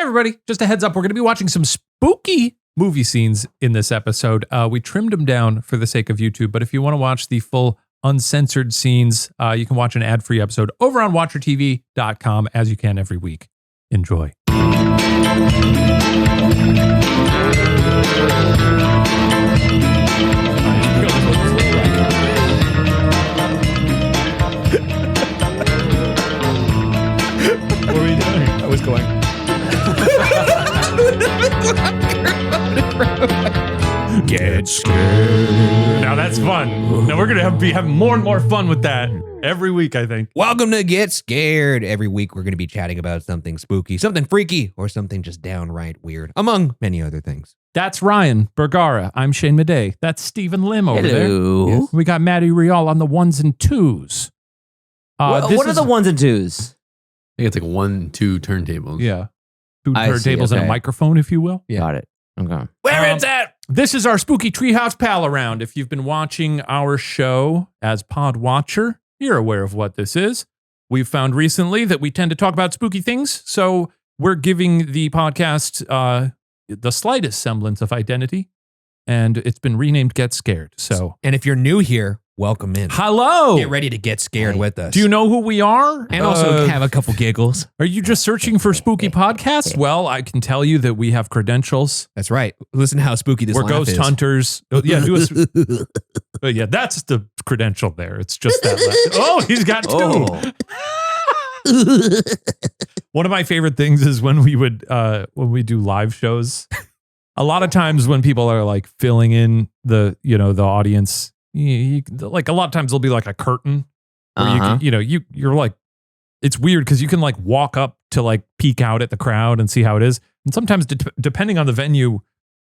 everybody. Just a heads up, we're going to be watching some spooky movie scenes in this episode. We trimmed them down for the sake of YouTube, but if you want to watch the full uncensored scenes, you can watch an ad-free episode over on WatcherTV.com as you can every week. Enjoy. What were you doing? I was going. Get scared. Now that's fun. Now we're going to have more and more fun with that every week, I think. Welcome to Get Scared. Every week we're going to be chatting about something spooky, something freaky, or something just downright weird, among many other things. That's Ryan Bergara. I'm Shane Madej. That's Stephen Lim over there. Yes. We got Madej Rial on the ones and twos. What are the ones and twos? I think it's like 1-2 turntables. Yeah. Two I see, turntables and a okay. microphone, if you will. Yeah. Got it. Okay. Where it's at. This is our spooky treehouse pal around. If you've been watching our show as Pod Watcher, you're aware of what this is. We've found recently that we tend to talk about spooky things, so we're giving the podcast the slightest semblance of identity, and it's been renamed Get Scared. So, And if you're new here, welcome in. hello. Get ready to get scared with us. Do you know who we are? And also have a couple giggles. Are you just searching for spooky podcasts? Well, I can tell you that we have credentials. That's right. Listen to how spooky this We're laugh ghost is. hunters. Oh, yeah, do a, yeah, that's the credential there. It's just that. Oh, he's got two. Oh. One of my favorite things is when we do live shows. A lot of times when people are like filling in the audience, like a lot of times there'll be like a curtain where you're like, it's weird because you can like walk up to like peek out at the crowd and see how it is. And sometimes depending on the venue,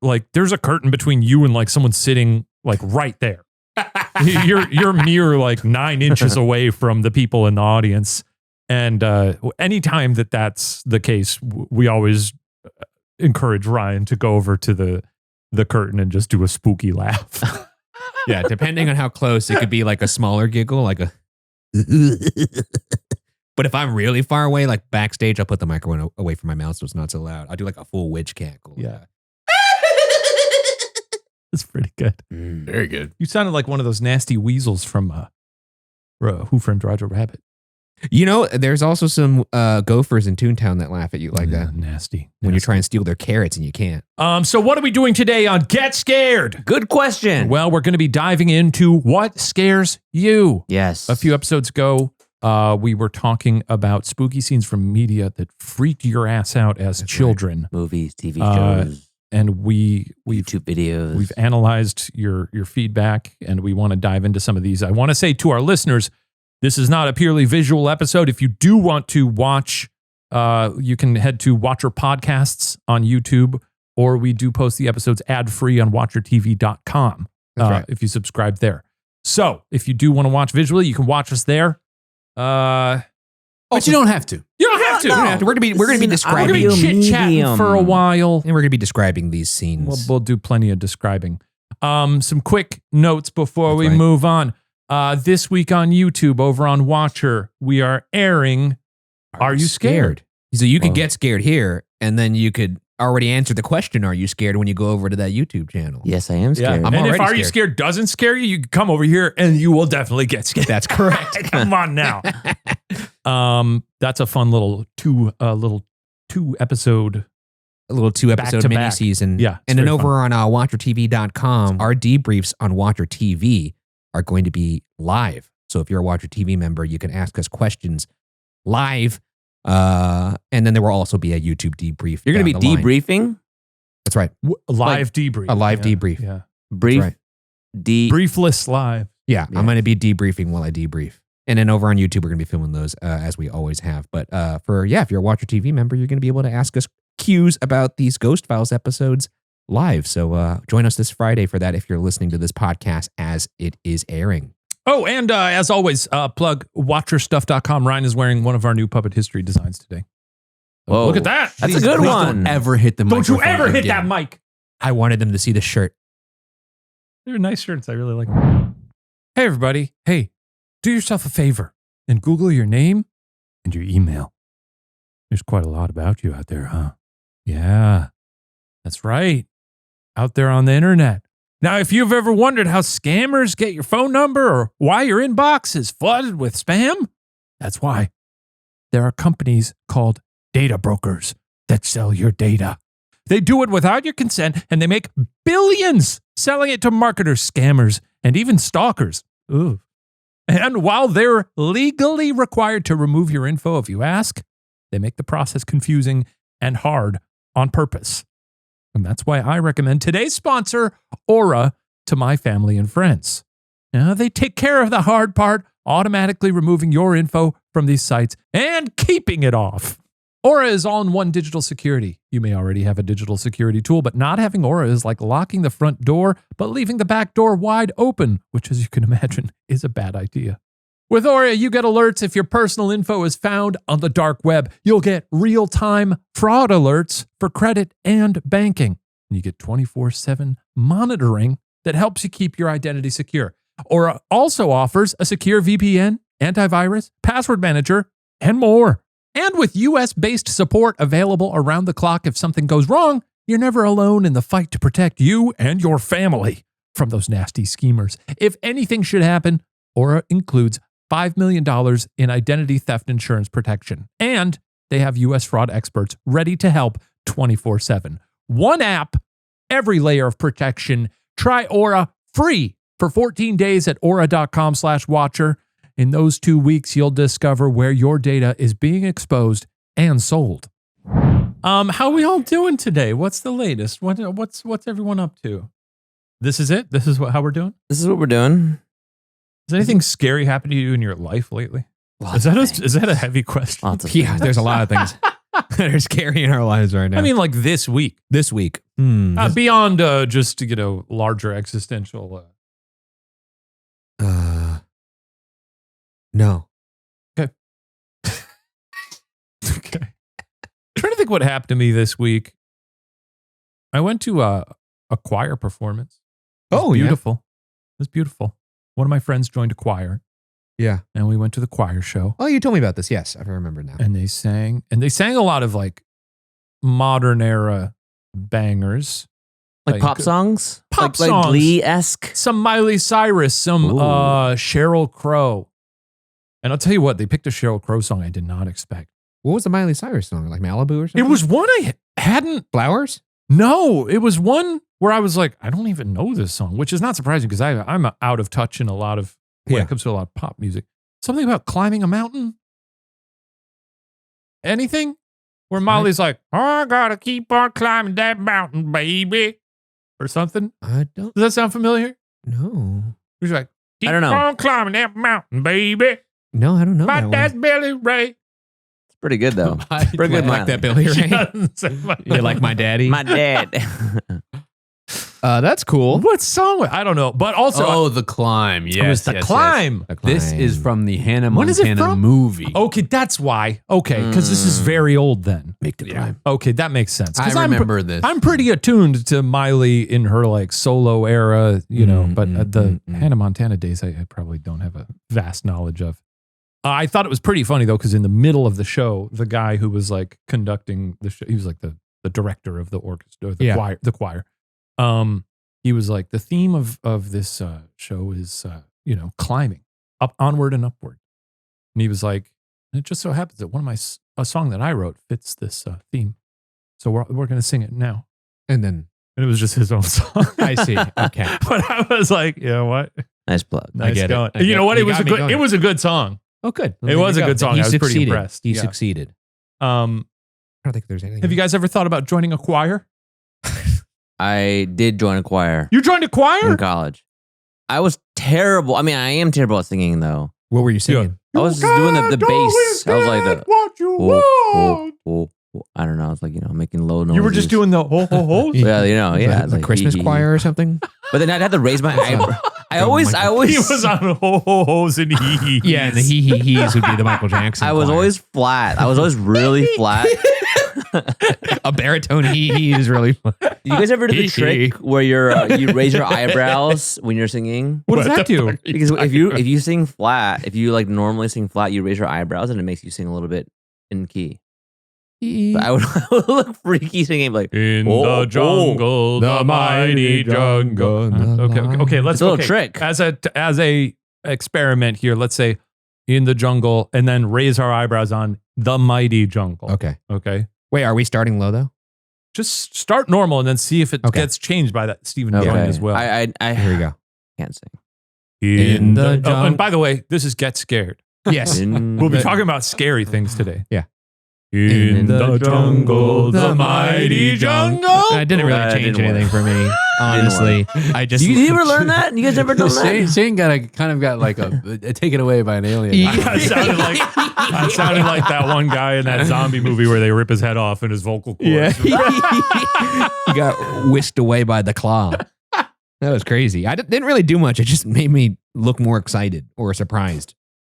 like there's a curtain between you and like someone sitting like right there. You're mere like 9 inches away from the people in the audience. And anytime that's the case, we always encourage Ryan to go over to the curtain and just do a spooky laugh. Yeah, depending on how close, it could be like a smaller giggle, like a. But if I'm really far away, like backstage, I'll put the microphone away from my mouth so it's not so loud. I'll do like a full witch cackle. Yeah. That's pretty good. Very good. You sounded like one of those nasty weasels from Who Framed Roger Rabbit. You know, there's also some gophers in Toontown that laugh at you like that Nasty. when you try and steal their carrots and you can't. So what are we doing today on Get Scared? Good question. Well, we're going to be diving into what scares you. Yes. A few episodes ago, we were talking about spooky scenes from media that freaked your ass out as children. Movies, TV shows, And we've YouTube videos. We've analyzed your feedback, and we want to dive into some of these. I want to say to our listeners, this is not a purely visual episode. If you do want to watch, you can head to WatcherPodcasts on YouTube, or we do post the episodes ad-free on WatcherTV.com Right. if you subscribe there. So if you do want to watch visually, you can watch us there. But you don't have to. You don't have to. You don't have to. We're gonna be We're describing. going to be chit-chatting for a while. And we're gonna be describing these scenes. We'll do plenty of describing. Some quick notes before we right. move on. This week on YouTube, over on Watcher, we are airing Are You Scared? So you could get scared here, and then you could already answer the question, are you scared, when you go over to that YouTube channel. Yes, I am scared. I'm and if already Are You Scared doesn't scare you, you can come over here and you will definitely get scared. That's correct. Come on now. That's a fun little two episode. A little 2-episode Back-to-back. mini-season. Yeah, it's And then very over on WatcherTV.com, our debriefs on Watcher TV are going to be live. So if you're a Watcher TV member, you can ask us questions live. And then there will also be a YouTube debrief. You're going to be down the line. debriefing? That's right. Live debrief. A live debrief. Yeah. Brief. right. Briefless live. Yeah, Yeah. I'm going to be debriefing while I debrief. And then over on YouTube, we're going to be filming those as we always have. But if you're a Watcher TV member, you're going to be able to ask us cues about these Ghost Files episodes live. So join us this Friday for that if you're listening to this podcast as it is airing. Oh, and as always, plug watcherstuff.com. Ryan is wearing one of our new puppet history designs today. Whoa. Look at that. That's a good Please one. Don't ever hit the Don't you microphone ever hit again. that mic. I wanted them to see the shirt. They're nice shirts. I really like them. Hey, everybody. Hey, do yourself a favor and Google your name and your email. There's quite a lot about you out there, huh? Yeah, that's right. Out there on the internet. Now, if you've ever wondered how scammers get your phone number or why your inbox is flooded with spam, that's why. There are companies called data brokers that sell your data. They do it without your consent, and they make billions selling it to marketers, scammers, and even stalkers. Ooh. And while they're legally required to remove your info if you ask, they make the process confusing and hard on purpose. And that's why I recommend today's sponsor, Aura, to my family and friends. Now, they take care of the hard part, automatically removing your info from these sites and keeping it off. Aura is all-in-one digital security. You may already have a digital security tool, but not having Aura is like locking the front door, but leaving the back door wide open, which, as you can imagine, is a bad idea. With Aura, you get alerts if your personal info is found on the dark web. You'll get real-time fraud alerts for credit and banking. And you get 24/7 monitoring that helps you keep your identity secure. Aura also offers a secure VPN, antivirus, password manager, and more. And with US-based support available around the clock if something goes wrong, you're never alone in the fight to protect you and your family from those nasty schemers. If anything should happen, Aura includes $5 million in identity theft insurance protection. And they have US fraud experts ready to help 24/7. One app, every layer of protection. Try Aura free for 14 days at aura.com/watcher. In those 2 weeks, you'll discover where your data is being exposed and sold. How we all doing today? What's the latest? What's everyone up to? This is it? This is how we're doing? This is what we're doing. Has anything scary happened to you in your life lately? Is that a heavy question? Lots of Yeah, things. there's a lot of things that are scary in our lives right now. I mean, like this week. this week. Beyond just, larger existential. No. Okay. Trying to think what happened to me this week. I went to a choir performance. It was beautiful. It was beautiful. One of my friends joined a choir. Yeah. And we went to the choir show. Oh, you told me about this. Yes, I remember now. And they sang a lot of like modern era bangers. Like pop songs? Pop Like songs. Glee-esque? Some Miley Cyrus, some Ooh. Sheryl Crow. And I'll tell you what, they picked a Sheryl Crow song I did not expect. What was the Miley Cyrus song? Like Malibu or something? It was one I hadn't. Flowers? No, it was one where I was like, I don't even know this song, which is not surprising because I'm out of touch in a lot of, when it comes to a lot of pop music. Something about climbing a mountain? Anything? Where Molly's like, I gotta keep on climbing that mountain, baby. Or something. I don't Does that sound familiar? know. She's like, keep I don't know. on climbing that mountain, baby. No, I don't know. My that dad's one. Billy Ray. It's pretty good, though. Pretty good like that, Billy She Ray. doesn't say my You like my daddy? My dad. That's cool. What song? I don't know. But also, The Climb. Yes. it was The yes, Climb. The Yes. This is Climb. from the Hannah When is it Montana from? movie. Okay, that's why. Okay, because this is very old then. Make the Yeah. climb. Okay, that makes sense. 'Cause I remember this. I'm pretty attuned to Miley in her like solo era, but the Hannah Montana days I probably don't have a vast knowledge of. I thought it was pretty funny though, because in the middle of the show, the guy who was like conducting the show, he was like the director of the orchestra, or the choir. He was like, the theme of this show is climbing up, onward and upward. And he was like, and it just so happens that one of a song that I wrote fits this theme. So we're going to sing it now. And then And it was just his own song. I see. Okay. But I was like, you know what? Nice plug. Nice get it. going. I You get know it. what? You It was got a me good. going. It was a good song. Oh, good. It was a good song. He I was pretty succeeded. impressed. He Yeah. succeeded. I don't think there's anything. Have you guys ever thought about joining a choir? I did join a choir You joined a choir? in college. I was terrible. I mean, I am terrible at singing, though. What were you singing? I was just doing the bass. I was like the What you want. I don't know. I was like, making low noises. You were just doing the ho ho ho. Well, yeah. Like Christmas choir or something? But then I'd have to raise my eyebrow. I always. He was on ho ho ho's and hee hee. Yeah, and the he's would be the Michael Jackson. I was choir. always flat. I was always really flat. a baritone he is really fun. You guys ever do the trick where you raise your eyebrows when you're singing? What does that do? Because if you sing flat, if you like normally sing flat, you raise your eyebrows and it makes you sing a little bit in key. I would look freaky singing like In Oh, the jungle, the mighty jungle. Okay. Let's It's a little okay. trick. As a experiment here. Let's say in the jungle, and then raise our eyebrows on the mighty jungle. Okay. Wait, are we starting low though? Just start normal and then see if it Okay. gets changed by that Stephen okay. King as well. I Here we go. can't sing. In the jungle. and by the way, this is Get Scared. Yes. We'll be talking about scary things today. Yeah. In the jungle, the mighty jungle. It didn't really That change didn't anything work. for me, honestly. I just You ever learn that? You guys ever done that? Shane got like a taken away by an alien. Yeah, it sounded like that one guy in that zombie movie where they rip his head off and his vocal cords. Yeah. He got whisked away by the claw. That was crazy. I didn't really do much. It just made me look more excited or surprised.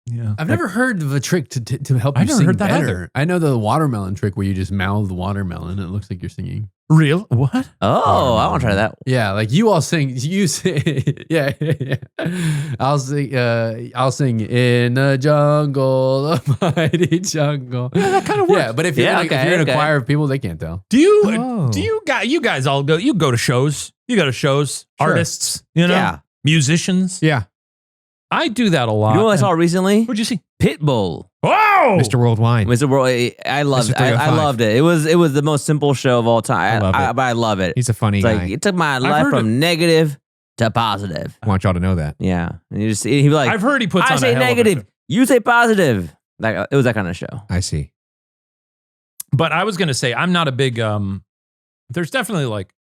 Yeah. I've never heard of a trick to help I you never sing heard that better. either. I know the watermelon trick where you just mouth the watermelon and it looks like you're singing. Real? What? Oh, I want to try that. Yeah, like you all sing. You sing. Yeah. I'll sing in the jungle, the mighty jungle. Yeah, that kind of works. Yeah, but if you're Yeah, if okay, you're in a okay. choir of people, they can't tell. Do you Oh. you guys all go? You go to shows. You go to shows. Sure. Artists. You know. Yeah. Musicians. Yeah. I do that a lot. You know what I saw recently? What'd you see? Pitbull. Oh, Mr. Worldwide. Mr. World, I loved Mr. it. I 305. loved it. It was the most simple show of all time. I love it. But I love it. He's a funny It's guy. like it took my life heard from negative to positive. I want y'all to know that. Yeah, and you just he'd be like, I've heard he puts I on say a hell of a negative, show. you say positive. Like it was that kind of show. I see. But I was gonna say I'm not a big. There's definitely like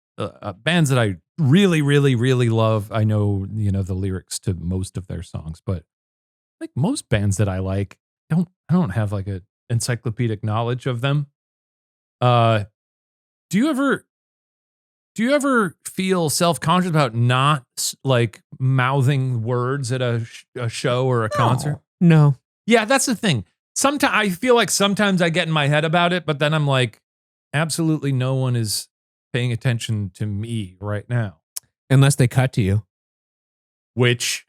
bands that I really, really, really love. I know the lyrics to most of their songs, but like most bands that I like, I don't have like a encyclopedic knowledge of them. Do you ever feel self-conscious about not like mouthing words at a show or a concert? No. Yeah, that's the thing. Sometimes I feel like sometimes I get in my head about it, but then I'm like, absolutely no one is paying attention to me right now. Unless they cut to you. Which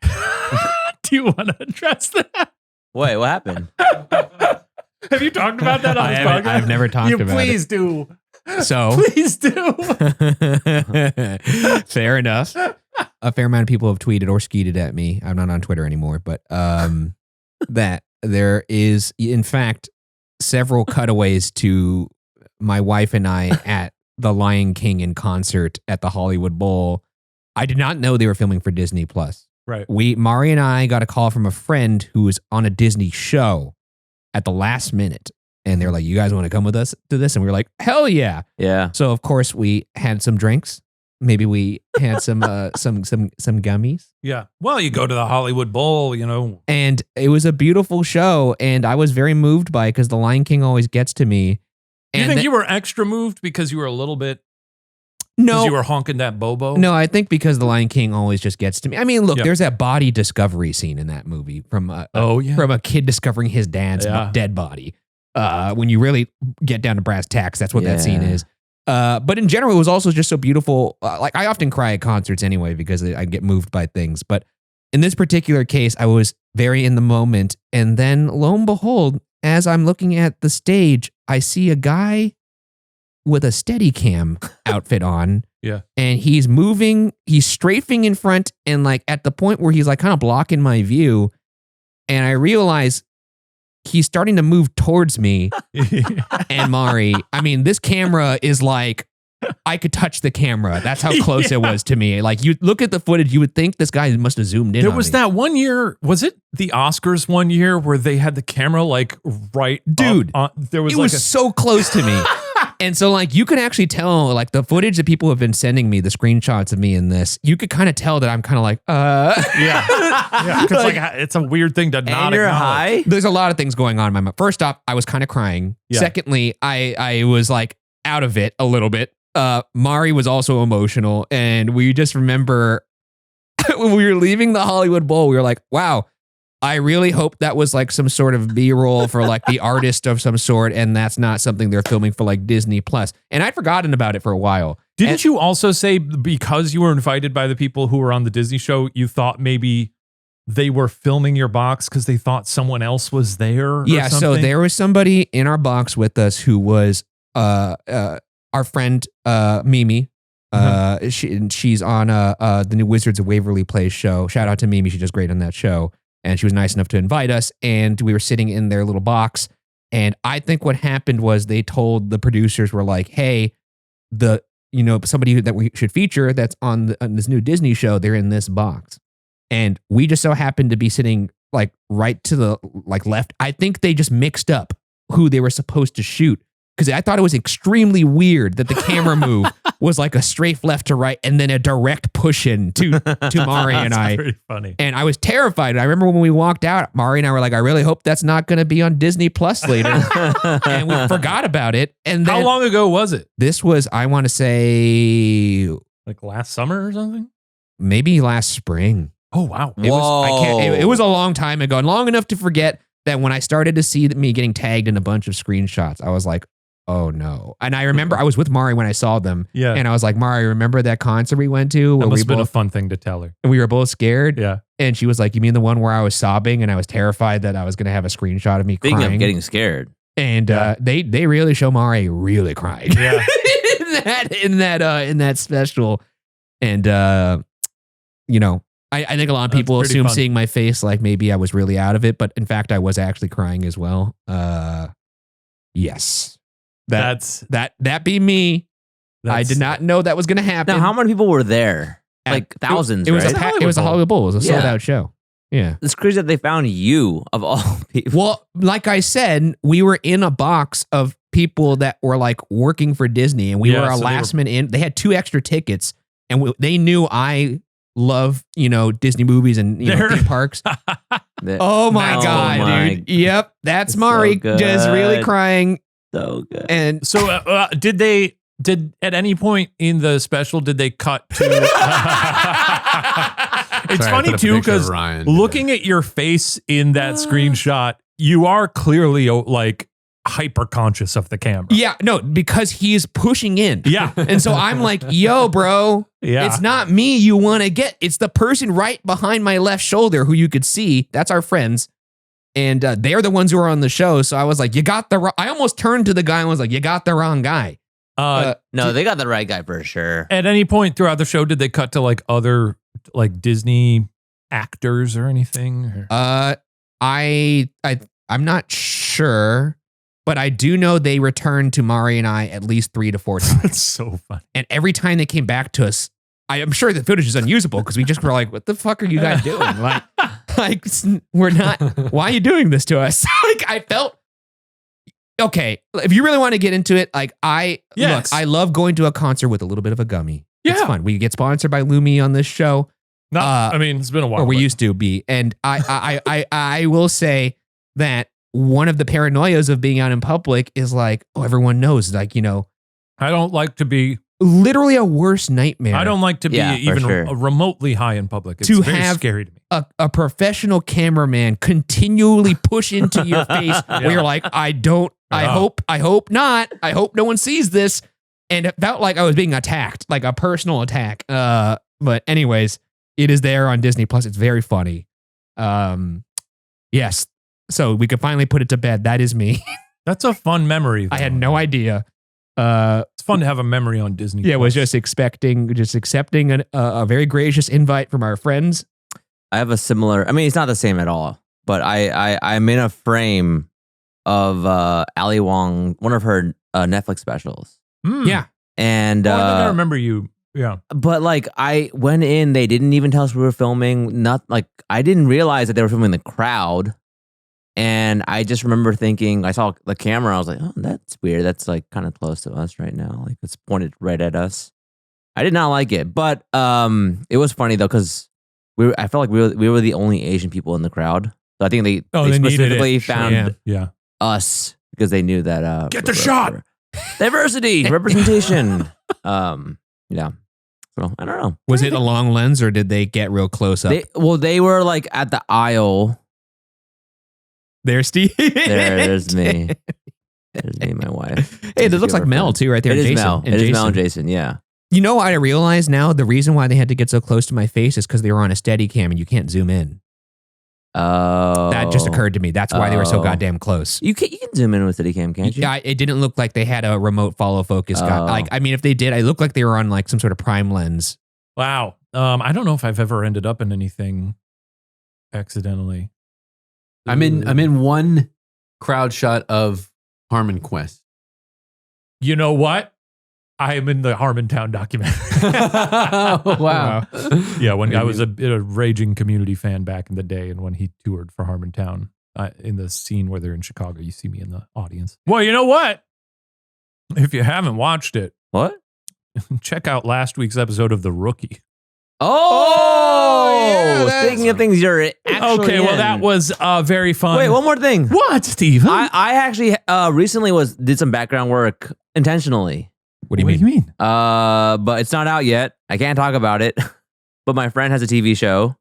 do you want to address that? Wait, what happened? Have you talked about that on this podcast? I've never talked You about please do. it. So, Please do. fair enough. A fair amount of people have tweeted or skeeted at me. I'm not on Twitter anymore, but that there is, in fact, several cutaways to my wife and I at the Lion King in concert at the Hollywood Bowl. I did not know they were filming for Disney Plus. Right. Mari and I got a call from a friend who was on a Disney show at the last minute. And they're like, you guys want to come with us to this? And we were like, hell yeah. Yeah. So of course we had some drinks. Maybe we had some gummies. Yeah. Well, you go to the Hollywood Bowl, And it was a beautiful show. And I was very moved by it because the Lion King always gets to me. You think you were extra moved because you were a little bit, No, you were honking that bobo? no, I think because the Lion King always just gets to me. I mean, look, Yep. there's that body discovery scene in that movie from a kid discovering his dad's Yeah. dead body. When you really get down to brass tacks, that's what that scene Yeah. is. But in general, it was also just so beautiful. Like I often cry at concerts anyway because I get moved by things. But in this particular case, I was very in the moment. And then lo and behold, as I'm looking at the stage, I see a guy with a Steadicam outfit on. Yeah. And he's moving, he's strafing in front and like at the point where he's like kind of blocking my view. And I realize he's starting to move towards me and Mari. I mean, this camera is like, I could touch the camera. That's how close it was to me. Like you look at the footage, you would think this guy must have zoomed in. There on was me. that one year, was it the Oscars one year where they had the camera like right Dude, there was it like was so close to me. And so like you can actually tell like the footage that people have been sending me, the screenshots of me in this, you could kind of tell that I'm kind of like, yeah, 'cause, like, it's a weird thing to not And you're acknowledge. high. There's a lot of things going on in my mind. First off, I was kind of crying. Yeah. Secondly, I was like out of it a little bit. Mari was also emotional. And we just remember when we were leaving the Hollywood Bowl, we were like, wow, I really hope that was like some sort of B-roll for like the artist of some sort. And that's not something they're filming for like Disney Plus. And I'd forgotten about it for a while. Didn't you also say because you were invited by the people who were on the Disney show, you thought maybe they were filming your box because they thought someone else was there? Or Yeah, so something? there was somebody in our box with us who was our friend Mimi. She's on the new Wizards of Waverly Place show. Shout out to Mimi, she does great on that show. And she was nice enough to invite us, and we were sitting in their little box. And I think what happened was they told the producers were like, "Hey, somebody that we should feature that's on this new Disney show, they're in this box." And we just so happened to be sitting like right to the left. I think they just mixed up who they were supposed to shoot, because I thought it was extremely weird that the camera move was like a strafe left to right and then a direct push in to Mari and That's I. pretty funny. And I was terrified. I remember when we walked out, Mari and I were like, I really hope that's not going to be on Disney Plus later. And we forgot about it. And then How long ago was it? this was, I want to say, Like last summer or something? maybe last spring. Oh, wow. It was a long time ago, and long enough to forget that when I started to see me getting tagged in a bunch of screenshots, I was like, oh no. And I remember I was with Mari when I saw them. Yeah. And I was like, Mari, remember that concert we went to? That Where must we have been a both, fun thing to tell her. we were both scared. Yeah. And she was like, you mean the one where I was sobbing and I was terrified that I was going to have a screenshot of me Speaking crying? of getting scared. And they really show Mari really crying. Yeah. in that special. And I think a lot of That's people pretty assume fun. seeing my face like maybe I was really out of it, but in fact I was actually crying as well. Yes. That be me. I did not know that was going to happen. Now, how many people were there? Like thousands, It was right? it was a Hollywood Bowl. It was a sold out show. Yeah. It's crazy that they found you of all people. Well, like I said, we were in a box of people that were like working for Disney, and we were a last minute in. They had 2 extra tickets, and they knew I love Disney movies and theme parks. Oh my god, dude! Yep, that's Mari so just really crying. So good. And So did at any point in the special, did they cut to... It's Sorry, I funny put a too, picture of because Ryan. looking at your face in that screenshot, you are clearly like hyper conscious of the camera. yeah, no, because he's pushing in. Yeah. And so I'm like, yo, bro, Yeah. it's not me you want to get. It's the person right behind my left shoulder who you could see. That's our friends. And they're the ones who are on the show. So I was like, I almost turned to the guy and was like, you got the wrong guy. No, they got the right guy for sure. At any point throughout the show, did they cut to like other like Disney actors or anything? Or? I'm not sure, but I do know they returned to Mari and I at least 3 to 4 times. That's so funny. And every time they came back to us, I'm sure the footage is unusable because we just were like, what the fuck are you guys doing? Like we're not, why are you doing this to us? Like I felt, okay, if you really want to get into it, like I love going to a concert with a little bit of a gummy. Yeah. It's fun. We get sponsored by Lumi on this show. No, I mean, it's been a while. Or we but- used to be. And I will say that one of the paranoias of being out in public is like, oh, everyone knows, like, I don't like to be... literally a worst nightmare. I don't like to be Yeah, for even sure. remotely high in public. It's To very have scary to me. a professional cameraman continually push into your face where you're like, I hope not. I hope no one sees this. And it felt like I was being attacked, like a personal attack. But anyways, it is there on Disney Plus. It's very funny. Yes. So we could finally put it to bed. That is me. That's a fun memory. I had though. no idea. It's fun to have a memory on Disney. Yeah, was Plus. just accepting a very gracious invite from our friends. I have a similar. I mean, it's not the same at all, but I'm in a frame of Ali Wong, one of her Netflix specials, Hmm. Yeah. and Oh, I think I remember you. Yeah. but like I went in, they didn't even tell us we were filming. Not like I didn't realize that they were filming the crowd. And I just remember thinking, I saw the camera, I was like, oh, that's weird. That's like kind of close to us right now. Like it's pointed right at us. I did not like it, but it was funny though, because I felt like we were the only Asian people in the crowd. So I think they needed specifically it. Sure. found Yeah. us because they knew that Get the shot. Diversity, representation. Yeah. So I don't know. Was it a long lens or did they get real close up? They were like at the aisle. There's Steve. There's me. There's me and my wife. Hey, that looks like Mel too, right there. It is Jason. Mel. And It is Jason. Mel and Jason. Yeah. You know what I realize now? The reason why they had to get so close to my face is because they were on a steady cam and you can't zoom in. Oh, That just occurred to me. That's why they were so Oh. goddamn close. You can zoom in with Steadicam, can't you? Yeah, it didn't look like they had a remote follow focus. Like, I mean, if they did, it looked like they were on like some sort of prime lens. Wow. I don't know if I've ever ended up in anything accidentally. I'm in one crowd shot of Harmon Quest. You know what? I am in the Harmontown documentary. Wow. Yeah, when I was a raging Community fan back in the day, and when he toured for Harmontown, in the scene where they're in Chicago, you see me in the audience. Well, you know what? If you haven't watched it, What? check out last week's episode of The Rookie. Oh, yeah, speaking of things you're actually Okay, well, in. that was very fun. Wait, one more thing. What, Steve? I actually recently did some background work intentionally. What do you mean? But it's not out yet. I can't talk about it. But my friend has a TV show.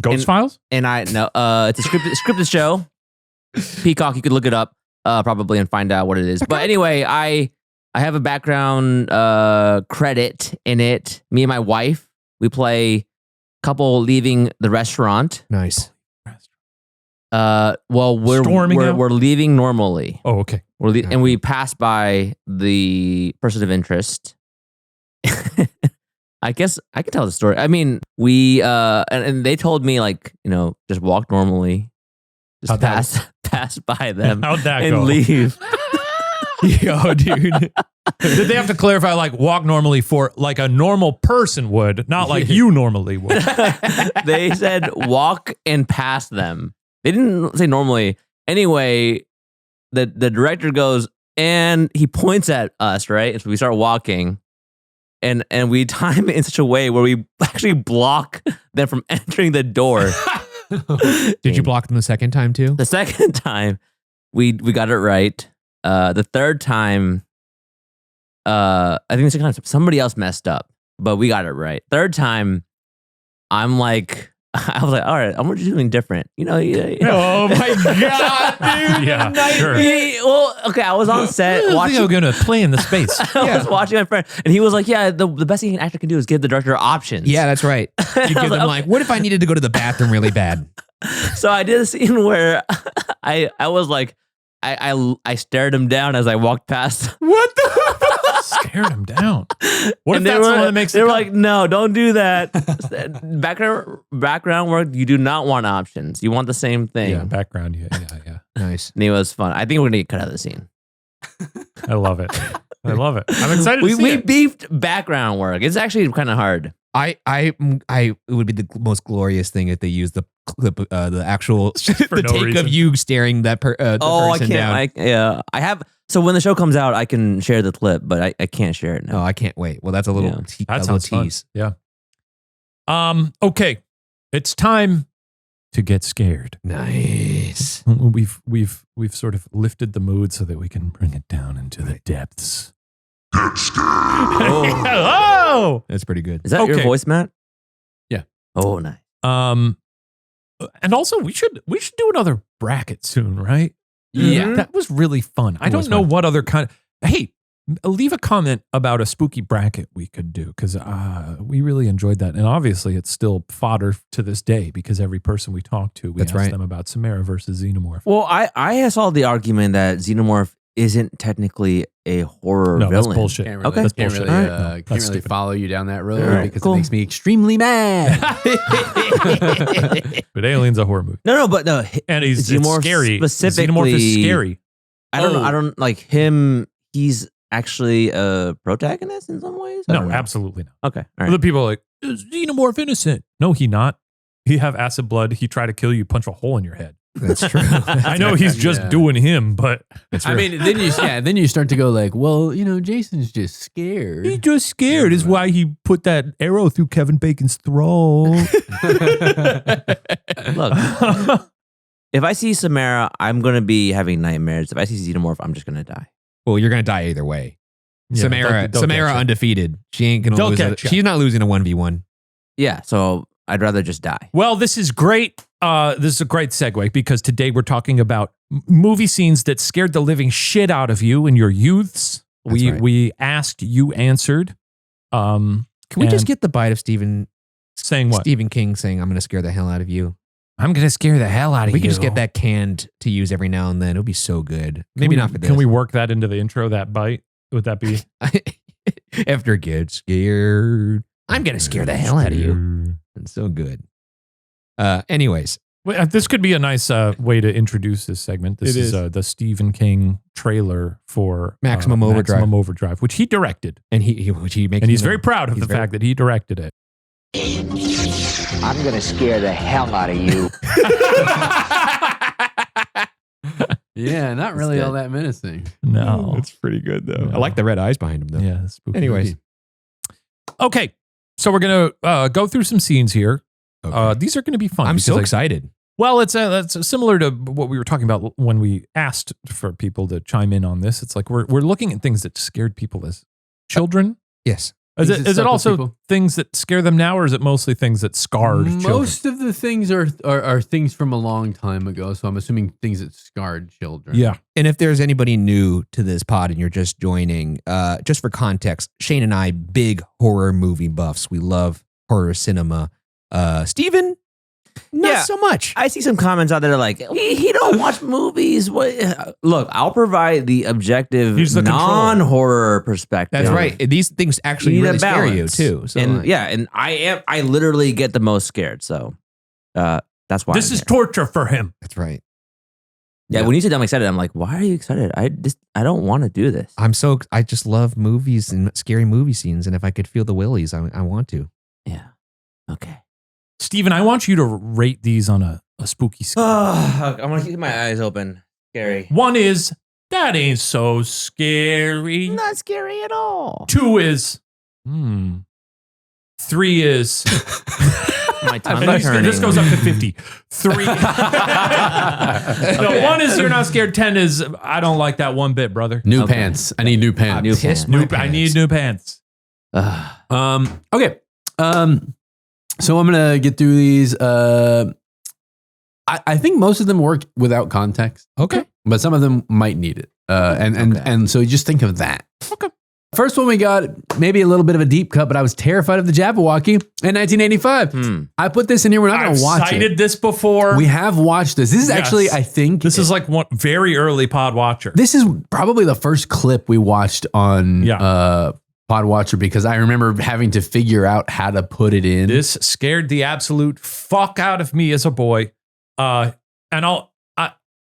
Ghost Files? And I no, it's a scripted show. Peacock, you could look it up probably and find out what it is. But anyway, I have a background credit in it. Me and my wife, we play a couple leaving the restaurant. Nice. Well, Storming out? we're leaving normally. Oh, okay. And we pass by the person of interest. I guess I can tell the story. I mean, we and they told me like, just walk normally, just pass by them How'd that and go? leave. Yo, dude. Did they have to clarify, like, walk normally for like a normal person would, not like you normally would? They said walk and pass them. They didn't say normally. Anyway, the director goes and he points at us, right? So we start walking. And we time it in such a way where we actually block them from entering the door. Did you block them the second time too? The second time, we got it right. The third time, I think the second time somebody else messed up, but we got it right. Third time, I was like, all right, I'm gonna do something different. Oh my god, dude! Yeah, sure. I was on set watching. I'm gonna play in the space. I was watching my friend, and he was like, "Yeah, the best thing an actor can do is give the director options." Yeah, that's right. You give them like, what if I needed to go to the bathroom really bad? So I did a scene where I was like, I stared him down as I walked past. What the? Scared him down. What And if that's the one that makes they it were cut? like, no, don't do that. background work, you do not want options. You want the same thing. Yeah, background. Yeah. Nice. And it was fun. I think we're gonna get cut out of the scene. I love it. I'm excited to see We it. beefed background work. It's actually kind of hard. It would be the most glorious thing if they used the clip, the actual For the no take reason. of you staring the I person down. can't. I have. So when the show comes out, I can share the clip, but I can't share it now. Oh, I can't wait. Well, that's a little, Yeah. That a little sounds fun. tease. Yeah. Okay. It's time to get scared. Nice. We've sort of lifted the mood so that we can bring it down into the depths. Get scared. Oh. That's pretty good. Is that your Okay. voice, Matt? Yeah. Oh, nice. And also we should do another bracket soon, right? Yeah. That was really fun. I It don't was know fun. what other kind of, hey, leave a comment about a spooky bracket we could do, because we really enjoyed that. And obviously it's still fodder to this day, because every person we talk to, we That's ask right. them about Samara versus Xenomorph. Well, I saw the argument that Xenomorph isn't technically a horror No, villain. that's bullshit. Can't really, Okay. That's can't bullshit. really, No, can't that's really stupid. follow you down that road All right, because cool. it makes me extremely mad. But Alien's a horror movie. But no. And it's Xenomorph scary. specifically- Xenomorph is scary. I don't like him. He's actually a protagonist in some ways. I No, don't know. absolutely not. Okay, all Other right. people are like, is Xenomorph innocent? No, he not. He have acid blood. He try to kill you, punch a hole in your head. That's true. I know he's just Yeah. doing him, but I mean, then you start to go like, well, Jason's just scared. he's just scared. Is why he put that arrow through Kevin Bacon's throat. Look, if I see Samara, I'm gonna be having nightmares. If I see Xenomorph, I'm just gonna die. Well, you're gonna die either way. Yeah, Samara they'll get you. undefeated. She ain't gonna They'll lose. catch ya. She's not losing a 1v1. Yeah, so I'd rather just die. Well, this is great. This is a great segue, because today we're talking about movie scenes that scared the living shit out of you in your youths. That's right. We asked, you answered. Can we just get the bite of Steven Saying what? Stephen King saying, I'm going to scare the hell out of you. I'm going to scare the hell out of We you. could just get that canned to use every now and then. It would be so good. Maybe not for this. Can we work that into the intro, that bite? Would that be? After get scared, I'm going to scare the hell out of you. It's so good. Anyways. Wait, this could be a nice way to introduce this segment. This is the Stephen King trailer for Maximum Overdrive. Maximum Overdrive, which he directed. And which he makes. And he's very proud of the fact that he directed it. I'm gonna scare the hell out of you. Yeah, not really all that menacing. No. It's pretty good, though. I like the red eyes behind him, though. Yeah. Spooky. Anyways. Okay. So we're going to go through some scenes here. Okay. These are going to be fun. I'm so because, excited. Well, that's similar to what we were talking about when we asked for people to chime in on this. It's like we're looking at things that scared people as children. Yes. Is Things that it stuck with also people. things that scare them now, or is it mostly things that scarred children? Most of the things are things from a long time ago, so I'm assuming things that scarred children. Yeah. And if there's anybody new to this pod and you're just joining, just for context, Shane and I, big horror movie buffs. We love horror cinema. Steven, not so much. I see some comments out there like, he don't watch movies. What? Look, I'll provide the objective, He's the control. non-horror perspective. That's right. These things actually You need really a scare you balance. too. So And and I literally get the most scared. So that's why This I'm is here. torture for him. that's right. Yeah, when you said I'm excited, I'm like, why are you excited? I don't want to do this. I just love movies and scary movie scenes. And if I could feel the willies, I want to. Yeah. Okay. Steven, I want you to rate these on a spooky scale. I'm gonna keep my eyes open. Scary. 1 is, that ain't so scary. Not scary at all. 2 is, 3 is, My tongue and turning. this goes up to 50. 3. No, 1 is you're not scared. 10 is, I don't like that one bit, brother. New Okay. pants. I need new pants. New Pissed pants. my I need new pants. Okay. So I'm gonna get through these. I think most of them work without context. Okay. But some of them might need it. And so just think of that. Okay. First one we got maybe a little bit of a deep cut, but I was terrified of the Jabberwocky in 1985. I put this in here. We're not going I've to watch cited it. this before. We have watched this. This is actually, I think, This is like one very early Pod Watcher. this is probably the first clip we watched on Pod Watcher because I remember having to figure out how to put it in. This scared the absolute fuck out of me as a boy. And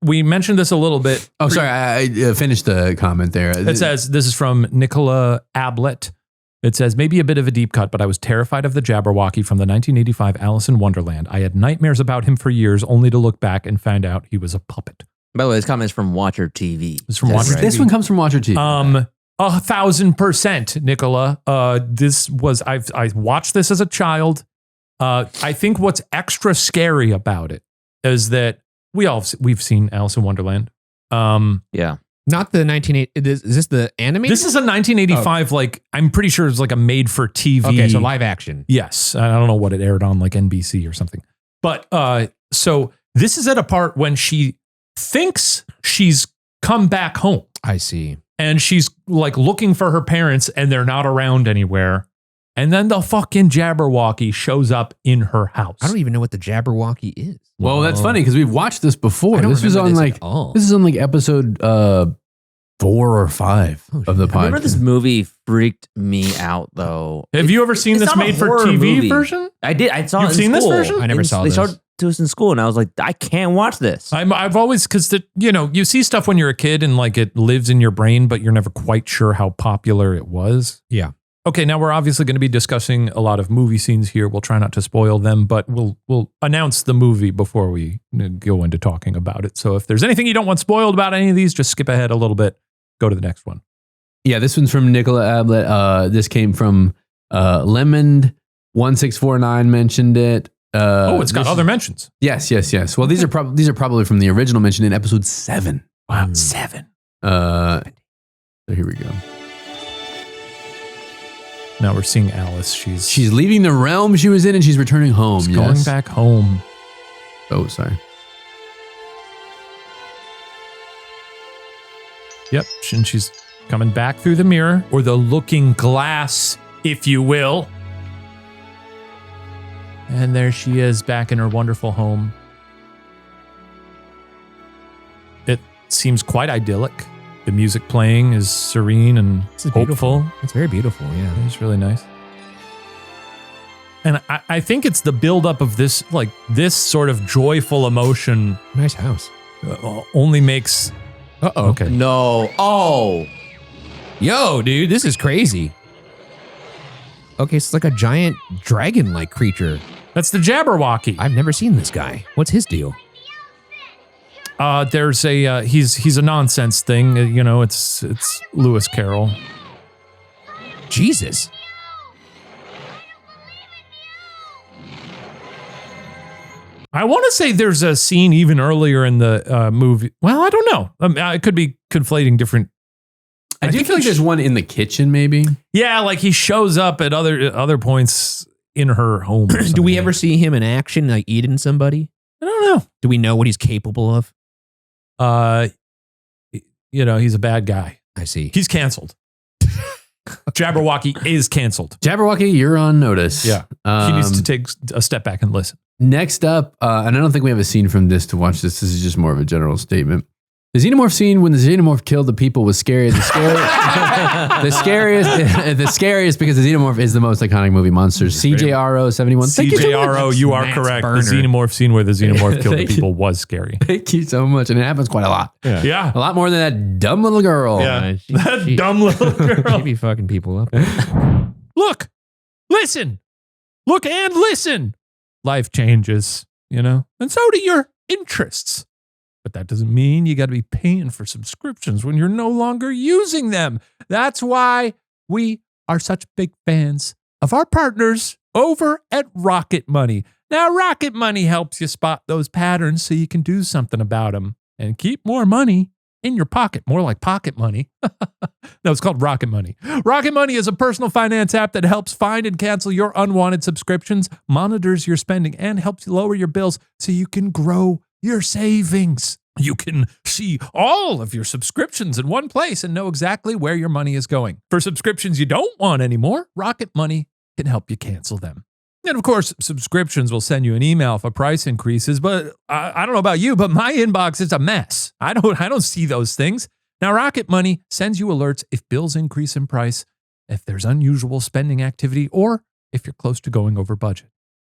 we mentioned this a little bit. Oh, sorry. I finished the comment there. It says, this is from Nicola Ablett. It says, maybe a bit of a deep cut, but I was terrified of the Jabberwocky from the 1985 Alice in Wonderland. I had nightmares about him for years, only to look back and find out he was a puppet. By the way, this comment is from Watcher TV. It's from That's Watcher right. This one comes from Watcher TV. 1,000%, Nicola. This was, I watched this as a child. I think what's extra scary about it is that we've seen Alice in Wonderland. Yeah. Not the 1980. Is this the animated? This is a 1985, like, I'm pretty sure it's like a made for TV. Okay, so live action. Yes. I don't know what it aired on, like NBC or something. But so this is at a part when she thinks she's come back home I see. and she's like looking for her parents and they're not around anywhere. And then the fucking Jabberwocky shows up in her house. I don't even know what the Jabberwocky is. well, that's funny because we've watched this before. I don't This was remember on this at all. this is on like episode 4 or 5 of the I remember podcast. this movie freaked me out though. Have you ever seen It's this not a made for horror TV movie. version? I did. I saw You've it in seen this school. version? I never saw They this. showed to us in school, and I was like, I can't watch this. I've always, because you see stuff when you're a kid and like it lives in your brain, but you're never quite sure how popular it was. Yeah. Okay, now we're obviously going to be discussing a lot of movie scenes here. We'll try not to spoil them, but we'll announce the movie before we go into talking about it. So if there's anything you don't want spoiled about any of these, just skip ahead a little bit. Go to the next one. Yeah, this one's from Nicola Ablett. This came from Lemon1649 mentioned it. It's got this- other mentions. Yes. Well, these are probably from the original mention in episode 7. Wow, 7. So here we go. Now we're seeing Alice. She's leaving the realm she was in and she's returning home. she's going back home. Oh, sorry. Yep, and she's coming back through the mirror, or the looking glass, if you will. And there she is back in her wonderful home. It seems quite idyllic. The music playing is serene and hopeful. It's very beautiful, yeah. It's really nice. And I think it's the buildup of this, like this sort of joyful emotion. Nice house. Only makes. Uh-oh. Okay. No. Oh. Yo, dude, this is crazy. Okay, so it's like a giant dragon-like creature. That's the Jabberwocky. I've never seen this guy. What's his deal? There's a he's a nonsense thing. You know, it's Lewis Carroll. Jesus. I want to say there's a scene even earlier in the movie. Well, I don't know. I could be conflating different. I do feel like there's one in the kitchen, maybe. Yeah, like he shows up at other points in her home. Do we ever see him in action, like eating somebody? I don't know. Do we know what he's capable of? You know, he's a bad guy. I see. He's canceled. Jabberwocky is canceled. Jabberwocky, you're on notice. Yeah. He needs to take a step back and listen. Next up, and I don't think we have a scene from this to watch this. This is just more of a general statement. The xenomorph scene when the xenomorph killed the people was scary. The scariest because the xenomorph is the most iconic movie monsters. CJRO71. CJRO, you are correct. Burner. The xenomorph scene where the xenomorph killed the people was scary. Thank you so much. And it happens quite a lot. Yeah. A lot more than that dumb little girl. Yeah. She- That she- dumb little girl. She'd be fucking people up. Look, listen, look and listen. Life changes, you know, and so do your interests. But that doesn't mean you got to be paying for subscriptions when you're no longer using them. That's why we are such big fans of our partners over at Rocket Money. Now, Rocket Money helps you spot those patterns so you can do something about them and keep more money in your pocket, more like pocket money. No, it's called Rocket Money. Rocket Money is a personal finance app that helps find and cancel your unwanted subscriptions, monitors your spending, and helps you lower your bills so you can grow your savings. You can see all of your subscriptions in one place and know exactly where your money is going. For subscriptions you don't want anymore, Rocket Money can help you cancel them. And of course, subscriptions will send you an email if a price increases, but I don't know about you, but my inbox is a mess. I don't see those things. Now, Rocket Money sends you alerts if bills increase in price, if there's unusual spending activity, or if you're close to going over budget.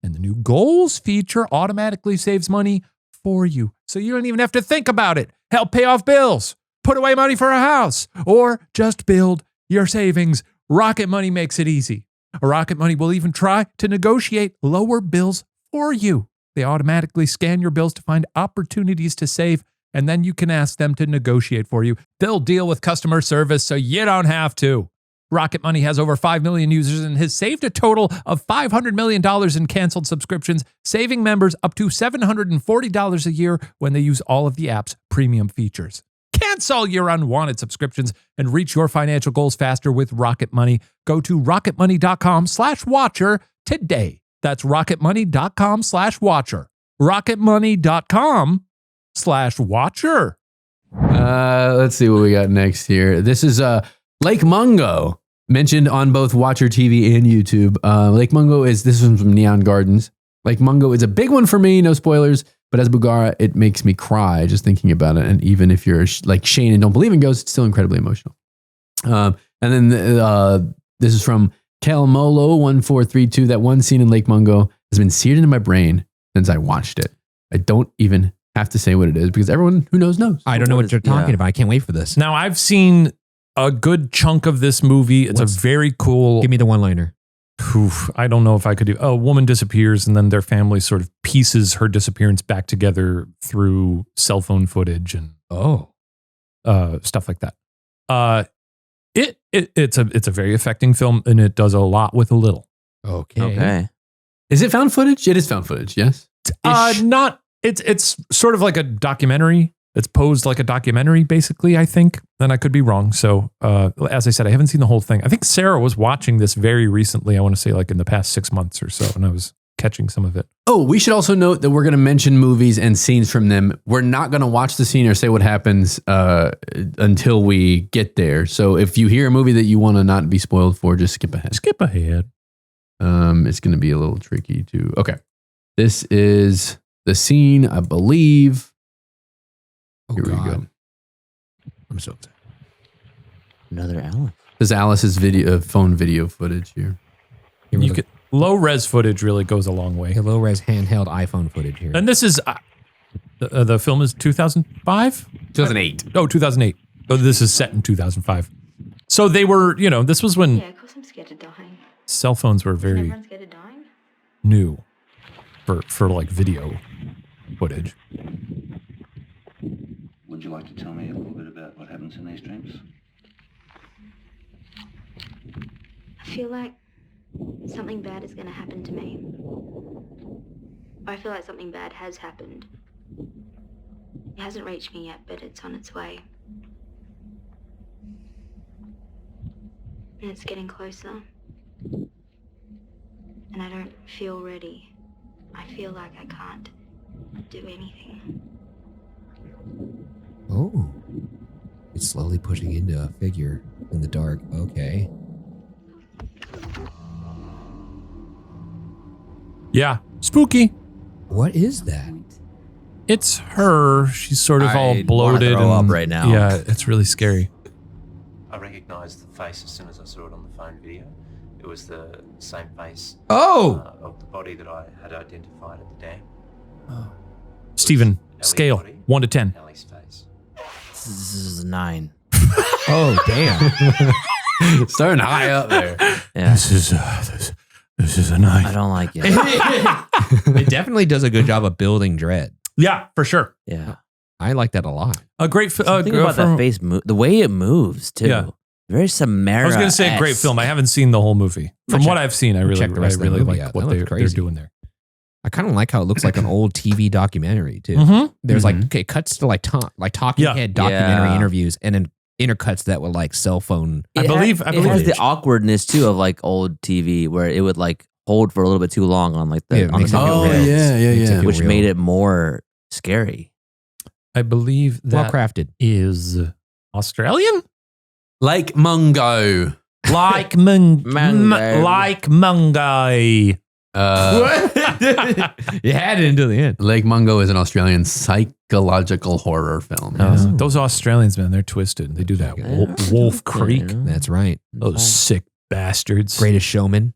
And the new goals feature automatically saves money for you, so you don't even have to think about it. Help pay off bills, put away money for a house, or just build your savings. Rocket Money makes it easy. Rocket Money will even try to negotiate lower bills for you. They automatically scan your bills to find opportunities to save, and then you can ask them to negotiate for you. They'll deal with customer service so you don't have to. Rocket Money has over 5 million users and has saved a total of $500 million in canceled subscriptions, saving members up to $740 a year when they use all of the app's premium features. Cancel your unwanted subscriptions and reach your financial goals faster with Rocket Money. Go to rocketmoney.com/watcher today. That's rocketmoney.com/watcher. rocketmoney.com/watcher. Let's see what we got next here. This is Lake Mungo, mentioned on both Watcher TV and YouTube. Lake Mungo this is from Neon Gardens. Lake Mungo is a big one for me, no spoilers, but as Bergara, it makes me cry just thinking about it. And even if you're like Shane and don't believe in ghosts, it's still incredibly emotional. And then this is from Kelmolo1432. That one scene in Lake Mungo has been seared into my brain since I watched it. I don't even have to say what it is because everyone who knows. I don't know what you're talking about. I can't wait for this. Now, I've seen a good chunk of this movie. It's a very cool. Give me the one-liner. I don't know if I could do. A woman disappears and then their family sort of pieces her disappearance back together through cell phone footage and stuff like that. It's a very affecting film and it does a lot with a little. Okay. Is it found footage? It is found footage, yes? Not. It's sort of like a documentary. It's posed like a documentary, basically, I think. And I could be wrong. So, as I said, I haven't seen the whole thing. I think Sarah was watching this very recently. I want to say like in the past 6 months or so. And I was catching some of it. Oh, we should also note that we're going to mention movies and scenes from them. We're not going to watch the scene or say what happens until we get there. So if you hear a movie that you want to not be spoiled for, just skip ahead. Skip ahead. It's going to be a little tricky to. Okay. This is the scene, I believe. Oh, Here we God. go. I'm so excited. Another Alice. This is Alice's phone video footage here. You could low res footage really goes a long way. Low res handheld iPhone footage here. And this is the film is 2005? 2008. Oh, 2008. Oh, this is set in 2005. So they were, this was when Yeah, of course I'm scared of dying. cell phones were very Everyone's scared of dying. new for like video footage. Would you like to tell me a little bit about what happens in these dreams? I feel like something bad is going to happen to me. I feel like something bad has happened. It hasn't reached me yet, but it's on its way. And it's getting closer. And I don't feel ready. I feel like I can't do anything. Oh. It's slowly pushing into a figure in the dark. Okay. Yeah, spooky. What is that? It's her. She's sort of all I bloated wanna throw and up right now. Yeah, it's really scary. I recognised the face as soon as I saw it on the phone video. It was the same face Oh! of the body that I had identified at the dam. Steven, Ellie's scale body, 1 to 10. Ellie's face. This is 9. Oh, damn. Starting high up there. Yeah. This is a 9. I don't like it. It definitely does a good job of building dread. Yeah, for sure. Yeah. I like that a lot. A great Think about that face the way it moves too. Yeah. Very Samara. I was going to say great film. I haven't seen the whole movie. From what I've seen, I really check the rest of the really movie like out. what That they're looks crazy. doing there. I kind of like how it looks like an old TV documentary too. Mhm. There's like it cuts to like talking Yeah. head documentary Yeah. interviews, and then intercuts that with like cell phone. I believe it has the footage. awkwardness too of like old TV where it would like hold for a little bit too long on like the Yeah, it on the makes it feel Oh, real. reels, yeah. which real. made it more scary. I believe Well that crafted. is Australian? Like Mungo. Like Mungo. like Mungo. You had it until the end. Lake Mungo is an Australian psychological horror film. Yeah, those Australians, man, they're twisted. They do that. Wolf Creek. That's right. Those sick bastards. Greatest Showman.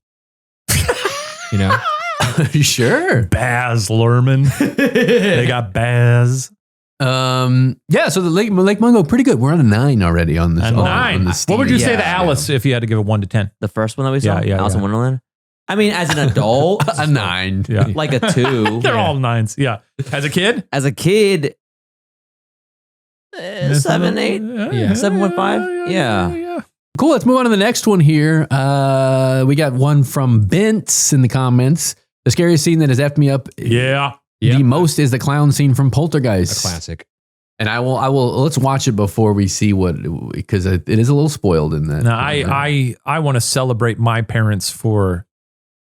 You know, Sure. Baz Luhrmann. They got Baz. Yeah, so the Lake Mungo, pretty good. We're on a 9 already on this. A 9. On the What would you say to Yeah. Alice if you had to give it 1 to 10? The first one that we saw, Yeah, Alice in yeah. Wonderland. I mean, as an adult, a 9. Yeah. like a 2. They're all 9s. Yeah. As a kid? As a kid, 7, 8. Yeah. 7.5? Yeah. Cool. Let's move on to the next one here. We got one from Bents in the comments. The scariest scene that has effed me up Yeah. the most is the clown scene from a Poltergeist. classic. And I will. Let's watch it before we see what, because it is a little spoiled in that. Now, I want to celebrate my parents for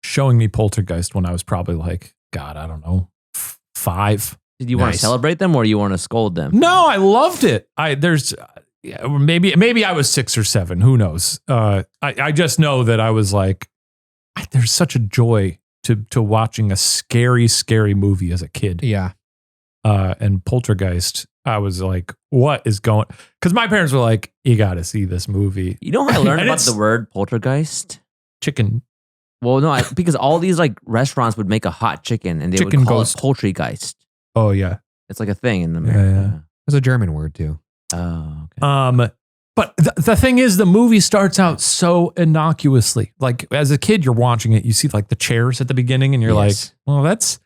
showing me Poltergeist when I was probably like, God, I don't know, 5. Did you want to Nice. celebrate them or you want to scold them? No, I loved it. Maybe I was 6 or 7. Who knows? I just know that I was like, there's such a joy to watching a scary movie as a kid. Yeah. And Poltergeist, I was like, what is going? Because my parents were like, you got to see this movie. You know how I learned And about it's- the word poltergeist? Chicken. Well, no, because all these like restaurants would make a hot chicken and they Chicken would call ghost. it poultrygeist. Oh yeah. It's like a thing in America. It's a German word too. Oh, okay. But the thing is, the movie starts out so innocuously. Like as a kid, you're watching it, you see like the chairs at the beginning, and you're Yes. like, well, that's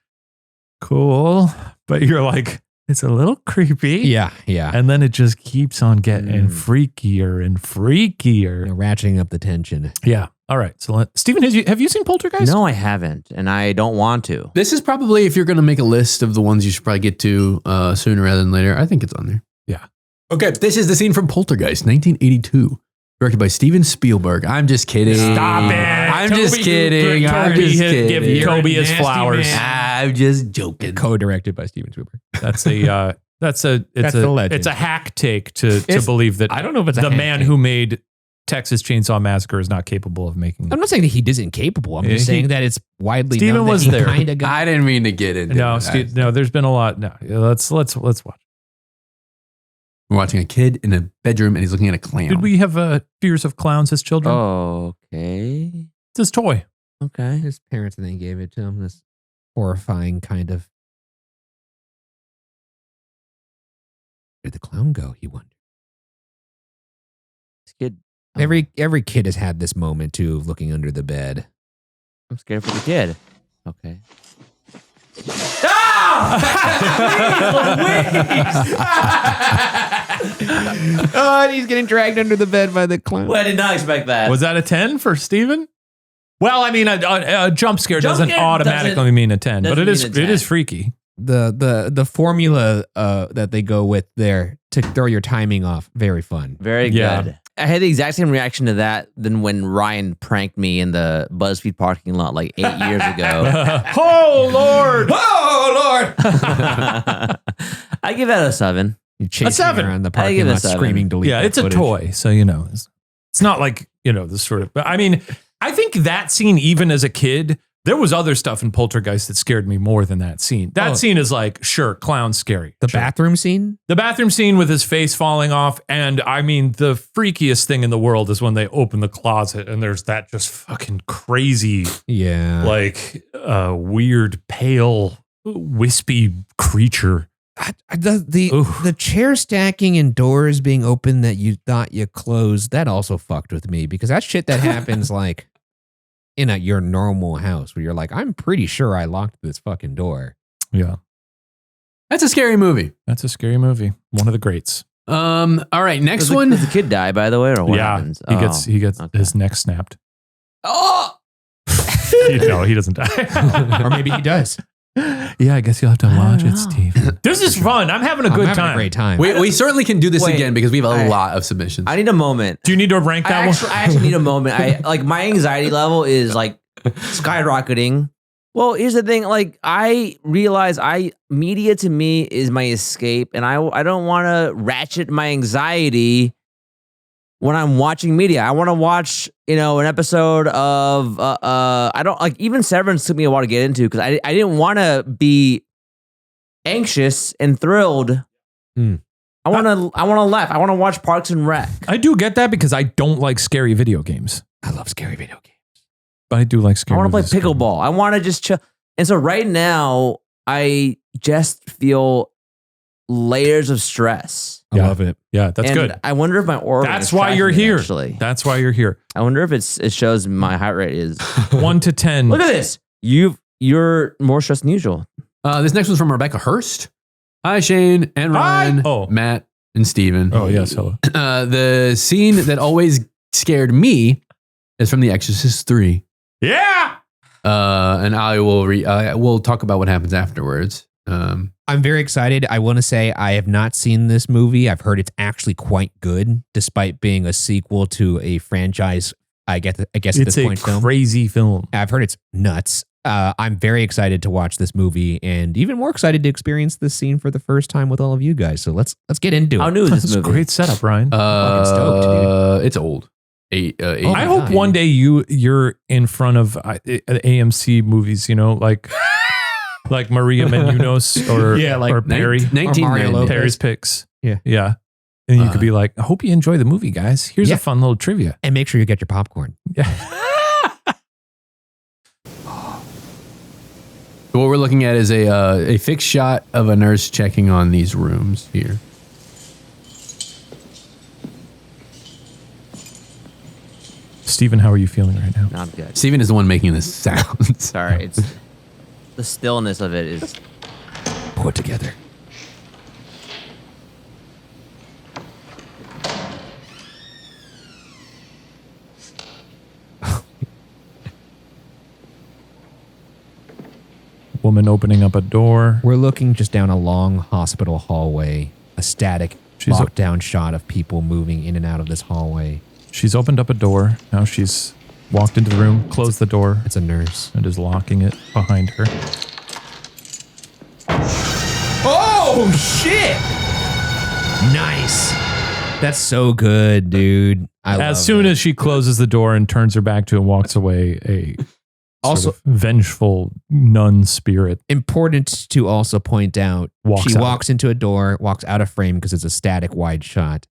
cool. But you're like, it's a little creepy. Yeah. Yeah. And then it just keeps on getting freakier and freakier. You know, ratcheting up the tension. Yeah. All right. So Steven, have you seen Poltergeist? No, I haven't, and I don't want to. This is probably, if you're going to make a list of the ones you should probably get to sooner rather than later, I think it's on there. Yeah. Okay, this is the scene from Poltergeist, 1982, directed by Steven Spielberg. I'm just kidding. Stop it. I'm Toby, just kidding. I'm Toby, just give kidding. Toby his flowers. I'm just joking. Co-directed by Steven Spielberg. That's a That's the legend. It's a hack take to It's- believe that I don't know if it's a the hack man take. who made Texas Chainsaw Massacre is not capable of making. I'm not saying that he isn't capable. I'm just saying that it's widely Steven known that was he there. kind of got. I didn't mean to get into No, it. no, there's been a lot. No, let's watch. We're watching a kid in a bedroom and he's looking at a clown. Did we have fears of clowns as children? Okay. It's his toy. Okay. His parents and then gave it to him. This horrifying kind of. Where did the clown go? He wondered. This kid. Every kid has had this moment too of looking under the bed. I'm scared for the kid. Okay. Oh, and he's getting dragged under the bed by the clown. Well, I did not expect that. Was that a 10 for Steven? Well, I mean, a jump scare doesn't scare automatically mean a 10, but doesn't mean a 10. it is freaky. The formula that they go with there to throw your timing off, very fun. Very Yeah. good. I had the exact same reaction to that than when Ryan pranked me in the BuzzFeed parking lot like 8 years ago. Oh, Lord. Oh, Lord. I give that a 7. You chase seven. around the I parking give it a lot 7. screaming delete. Yeah, that it's a footage. toy. So, it's not like, the sort of, but I mean, I think that scene, even as a kid, there was other stuff in Poltergeist that scared me more than that scene. That scene is like, sure, clown scary. The Sure. bathroom scene? The bathroom scene with his face falling off. And I mean, the freakiest thing in the world is when they open the closet and there's that just fucking crazy, Yeah. like weird, pale, wispy creature. The chair stacking and doors being open that you thought you closed, that also fucked with me because that shit that happens like in your normal house where you're like, I'm pretty sure I locked this fucking door. Yeah. That's a scary movie. That's a scary movie. One of the greats. All right, next Does one. the kid die, by the way, or what happens? He gets okay. his neck snapped. Oh! No, he doesn't die. Or maybe he does. Yeah, I guess you'll have to watch don't it, know. Steve. This is fun. I'm having a good I'm having time. a great time. We certainly can do this Wait, again because we have a I- lot of submissions. I need a moment. Do you need to rank that one? I actually need a moment. My anxiety level is like skyrocketing. Well, here's the thing. Like, I realize media to me is my escape, and I don't want to ratchet my anxiety when I'm watching media. I want to watch, an episode of I don't like even Severance took me a while to get into because I didn't want to be anxious and thrilled. I want to laugh. I want to watch Parks and Rec. I do get that because I don't like scary video games. I love scary video games. But I do like scary I want to play movies. pickleball. I want to just chill. And so right now, I just feel layers of stress. I love it. Yeah, that's and good. I wonder if my organ. That's is why you're tracking it, here. Actually, That's why you're here. I wonder if it shows my heart rate is. 1 to 10. Look at this. You're more stressed than usual. This next one's from Rebecca Hurst. Hi, Shane and Ryan, Matt and Steven. Oh, yes. Hello. The scene that always scared me is from The Exorcist 3. Yeah. And I will we'll talk about what happens afterwards. I'm very excited. I want to say I have not seen this movie. I've heard it's actually quite good, despite being a sequel to a franchise. I guess at It's this a point, crazy film. I've heard it's nuts. I'm very excited to watch this movie, and even more excited to experience this scene for the first time with all of you guys. So let's get into it. How new is That's this a movie? great setup, Ryan. fucking stoked, dude. It's old. Eight Oh my I hope God. one day you're in front of AMC movies, like Maria Menounos or or Perry. 1990. Perry's Picks. Yeah. Yeah. And you could be like, I hope you enjoy the movie, guys. Here's Yeah. a fun little trivia. And make sure you get your popcorn. Yeah. What we're looking at is a fixed shot of a nurse checking on these rooms here. Steven, how are you feeling right now? Not good. Steven is the one making this sound. Sorry, it's the stillness of it is. Put together. Woman opening up a door. We're looking just down a long hospital hallway, a static walk down shot of people moving in and out of this hallway. She's opened up a door. Now she's walked into the room, closed the door, It's a nurse. and is locking it behind her. Oh shit! Nice. That's so good, dude. As soon as she closes the door and turns her back to and walks away, a Also- sort of vengeful nun spirit. Important to also point out, Walks she out. walks into a door, walks out of frame because it's a static wide shot,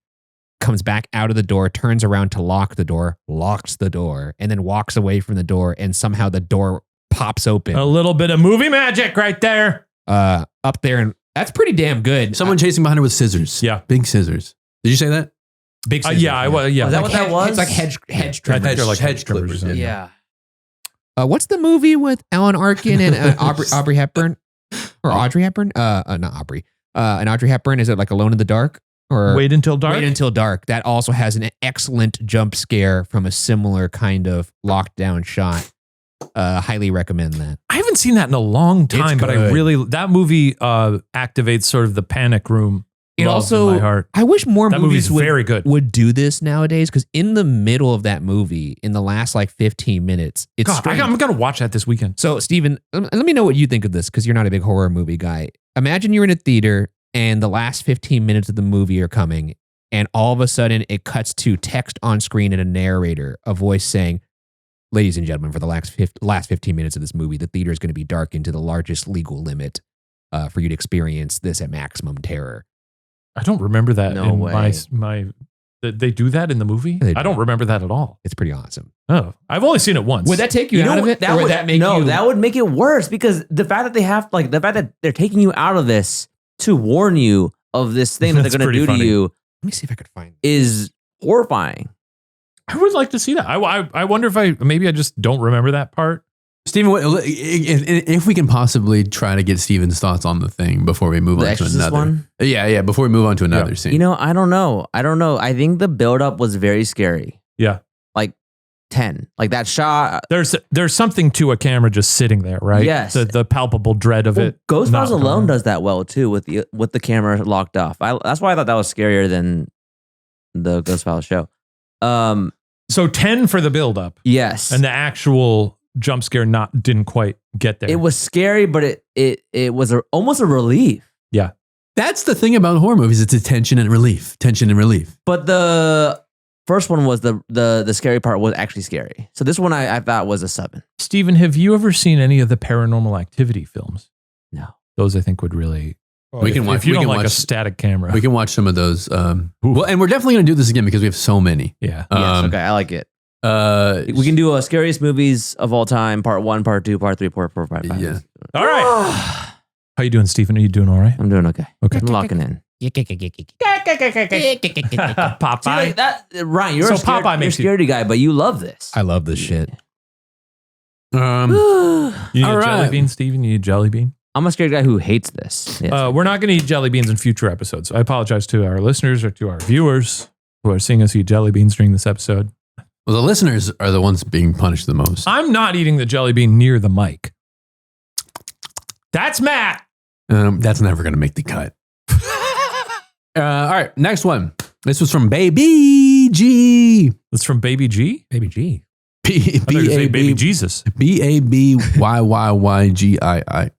comes back out of the door, turns around to lock the door, locks the door, and then walks away from the door, and somehow the door pops open A little bit of movie magic right there. up there, and that's pretty damn good. Someone chasing behind her with scissors. Yeah. Big scissors. Did you say that? Big Yeah, I was. Yeah, Was that what that was? It's like hedge I think trimmers. they're like hedge trimmers. clippers, Yeah. What's the movie with Alan Arkin and Aubrey Hepburn? Or Audrey Hepburn? Not Aubrey. And Audrey Hepburn, is it like Alone in the Dark? Or Wait Until Dark. Wait Until Dark. That also has an excellent jump scare from a similar kind of lockdown shot. Highly recommend that. I haven't seen that in a long time, but I good. really that movie activates sort of the panic room. It love also, in my heart. I wish more That movies movie's very good. would do this nowadays, because in the middle of that movie, in the last like 15 minutes, it's God, strange. I'm gonna watch that this weekend. So, Steven, let me know what you think of this, because you're not a big horror movie guy. Imagine you're in a theater and the last 15 minutes of the movie are coming, and all of a sudden it cuts to text on screen and a narrator, a voice saying, "Ladies and gentlemen, for the last 15 minutes of this movie, the theater is going to be darkened to the largest legal limit for you to experience this at maximum terror." I don't remember that. No in way. They do that in the movie. They do. I don't remember that at all. It's pretty awesome. Oh, I've only seen it once. Would that take you, You know out of what? it? Or would that make you... that would make it worse, because the fact that the fact that they're taking you out of this to warn you of this thing that they're That's going to pretty do funny. to you Let me see if I could find it. is horrifying. I would like to see that. I wonder if I just don't remember that part. Steven, if we can possibly try to get Steven's thoughts on the thing before we move The on to Exorcist another. one? Yeah, before we move on to another scene. You know, I don't know. I think the buildup was very scary. Yeah. Like 10. Like that shot. There's something to a camera just sitting there, right? Yes. The palpable dread of Well, it. Ghost not Files alone coming. does that well too, with the camera locked off. That's why I thought that was scarier than the Ghost Files show. So 10 for the buildup, Yes. and the actual jump scare didn't quite get there. It was scary, but it was almost a relief. That's the thing about horror movies. It's a tension and relief. Tension and relief. But the first one was the scary part was actually scary. So this one I thought was a 7. Steven, have you ever seen any of the Paranormal Activity films? No. Those I think would really. We can watch- If you we don't can like a watch- static camera. We can watch some of those. Well, and we're definitely going to do this again because we have so many. Yeah. Yes, okay, I like it. We We can do scariest movies of all time, part 1, part 2, part 3, part 4, part 5. Yeah. All right. How you doing, Steven? Are you doing all right? I'm doing okay. Okay. I'm locking in. Popeye. See, like that, Ryan, you're So a scared, Popeye you're a makes you- scaredy guy, but you love this. I love this shit. You need All a jelly right. bean, Steven? You need a jelly bean? I'm a scared guy who hates this. Yes. We're not going to eat jelly beans in future episodes. I apologize to our listeners or to our viewers who are seeing us eat jelly beans during this episode. Well, the listeners are the ones being punished the most. I'm not eating the jelly bean near the mic. That's Matt. That's never going to make the cut. All right, next one. This was from Baby G. That's from Baby G. Baby G. I thought you were saying Baby Jesus. BABYYYGII.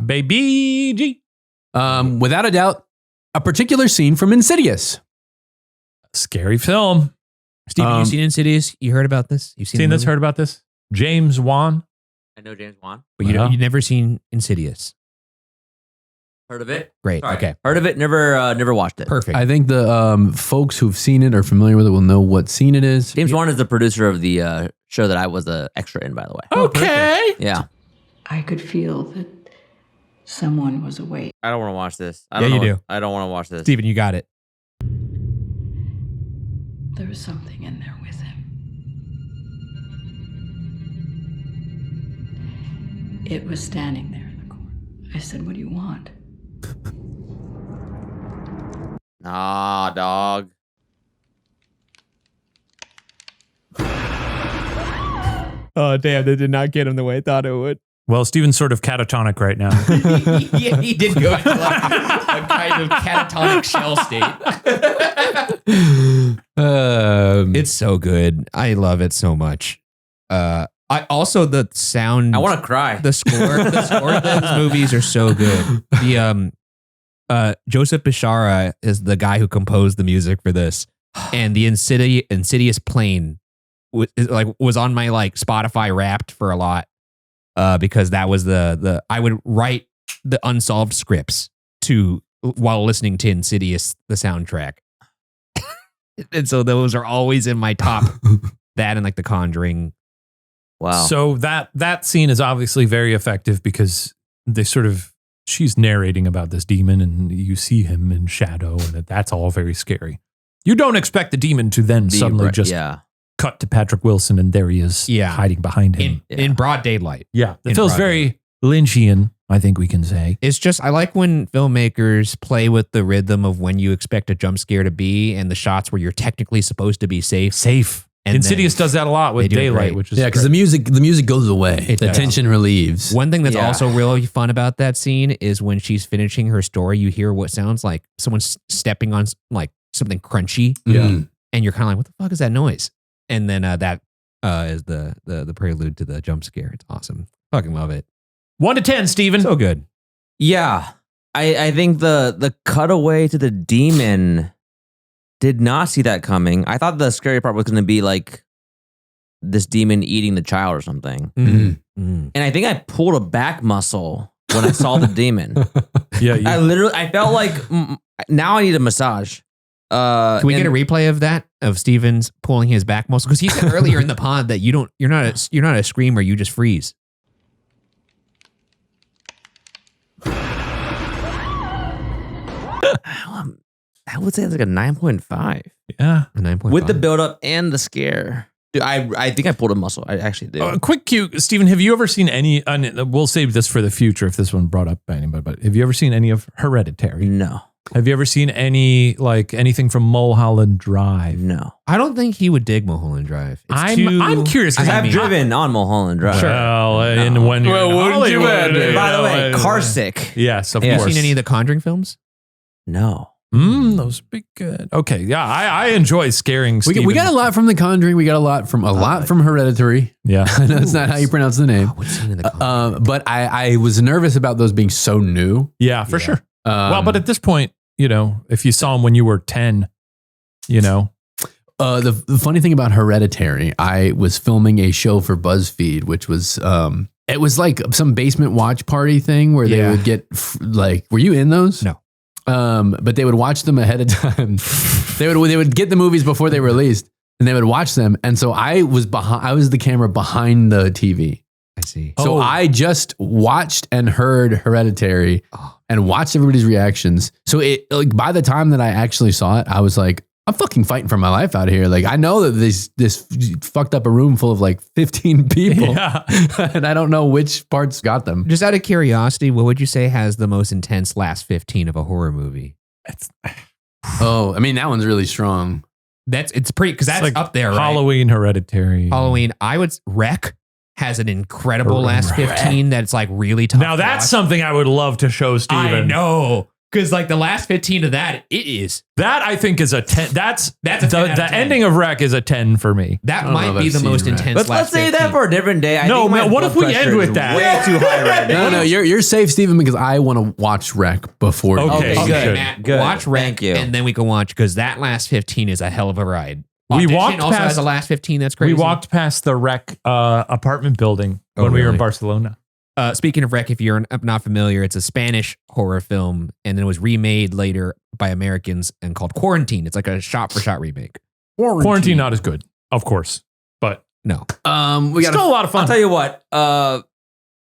Baby G. Without a doubt, a particular scene from Insidious. Scary film. Steven, you seen Insidious? You heard about this? You've Seen the this? movie? Heard about this? James Wan. I know James Wan. But you Wow. you've never seen Insidious. Heard of it? Great. Sorry. Okay. Heard of it, never watched it. Perfect. I think the folks who've seen it or familiar with it will know what scene it is. James Wan is the producer of the show that I was the extra in, by the way. Okay. Yeah. I could feel that someone was awake. I don't want to watch this. Yeah, you do. I don't want to watch this. Steven, you got it. There was something in there with him. It was standing there in the corner. I said, "What do you want?" Nah, dog. Oh, damn. That did not get him the way I thought it would. Well, Steven's sort of catatonic right now. Yeah, he did go into like a kind of catatonic shell state. It's so good. I love it so much. I also the sound. I want to cry. the score of those movies are so good. The Joseph Bishara is the guy who composed the music for this. and the Insidious plane was on my like Spotify Wrapped for a lot because that was the I would write the unsolved scripts while listening to Insidious, the soundtrack. And so those are always in my top. That and like The Conjuring. Wow. So that scene is obviously very effective because she's narrating about this demon and you see him in shadow and that's all very scary. You don't expect the demon to then suddenly just cut to Patrick Wilson and there he is hiding behind him. In broad daylight. Yeah. It feels very Lynchian, I think we can say. It's just, I like when filmmakers play with the rhythm of when you expect a jump scare to be and the shots where you're technically supposed to be safe. And Insidious does that a lot with daylight, which is because the music goes away. The tension relieves. One thing that's also really fun about that scene is when she's finishing her story, you hear what sounds like someone stepping on like something crunchy. Yeah. And you're kind of like, what the fuck is that noise? And then that is the prelude to the jump scare. It's awesome. Fucking love it. 1 to 10, Steven. So good. Yeah. I think the cutaway to the demon did not see that coming. I thought the scary part was going to be like this demon eating the child or something. And I think I pulled a back muscle when I saw the demon. I felt like now I need a massage. Can we get a replay of that, of Steven's pulling his back muscle? Because he said earlier in the pod that you're not a screamer, you just freeze. I would say it's like a 9.5. Yeah. A 9.5. With the buildup and the scare. Dude, I think I pulled a muscle. I actually did. Quick cue, Steven, have you ever seen any, we'll save this for the future if this one brought up by anybody, but have you ever seen any of Hereditary? No. Have you ever seen anything from Mulholland Drive? No. I don't think he would dig Mulholland Drive. I'm curious. I've driven on Mulholland Drive. Well, and when you're in Hollywood, by the way, car sick. Yes, of Have course. you seen any of the Conjuring films? No. Those would be good. Okay, yeah, I enjoy scaring Steven. We got a lot from The Conjuring. We got a lot from Hereditary. Yeah. I know it's not how you pronounce the name. What's scene in the Conjuring? But I was nervous about those being so new. Yeah, for sure. Well, but at this point, if you saw him when you were 10, The funny thing about Hereditary, I was filming a show for BuzzFeed, which was it was like some basement watch party thing where they would get were you in those? No. But they would watch them ahead of time. they would get the movies before they released, and they would watch them. And so I was the camera behind the TV. I see. So I just watched and heard Hereditary and watched everybody's reactions. So it by the time that I actually saw it, I was like, I'm fucking fighting for my life out here. Like, I know that this fucked up a room full of 15 people, and I don't know which parts got them. Just out of curiosity, what would you say has the most intense last 15 of a horror movie? I mean, that one's really strong. It's pretty, because that's up there, right? Halloween, Hereditary. Halloween, Wreck has an incredible last 15 that's really tough. Now that's something I would love to show Steven. I know. Because the last 15 of that, it is. That I think is a 10. That's a 10 out of the 10. ending of Wreck is a 10 for me. That might be the most intense Let's last say 15. that for a different day. I No, think my man, what blood if we pressure end with is that? Way too high right now. No, you're safe, Steven, because I want to watch Wreck before. Okay, good. Matt, Good. watch Wreck, Thank you. and then we can watch, because that last 15 is a hell of a ride. We Audition walked also past has a last 15 that's crazy. We walked past the Wreck apartment building when we were in really? Barcelona. Speaking of Wreck, if you're not familiar, it's a Spanish horror film, and then it was remade later by Americans and called Quarantine. It's like a shot-for-shot remake. Quarantine not as good, of course, but no. We got still a lot of fun. I'll tell you what.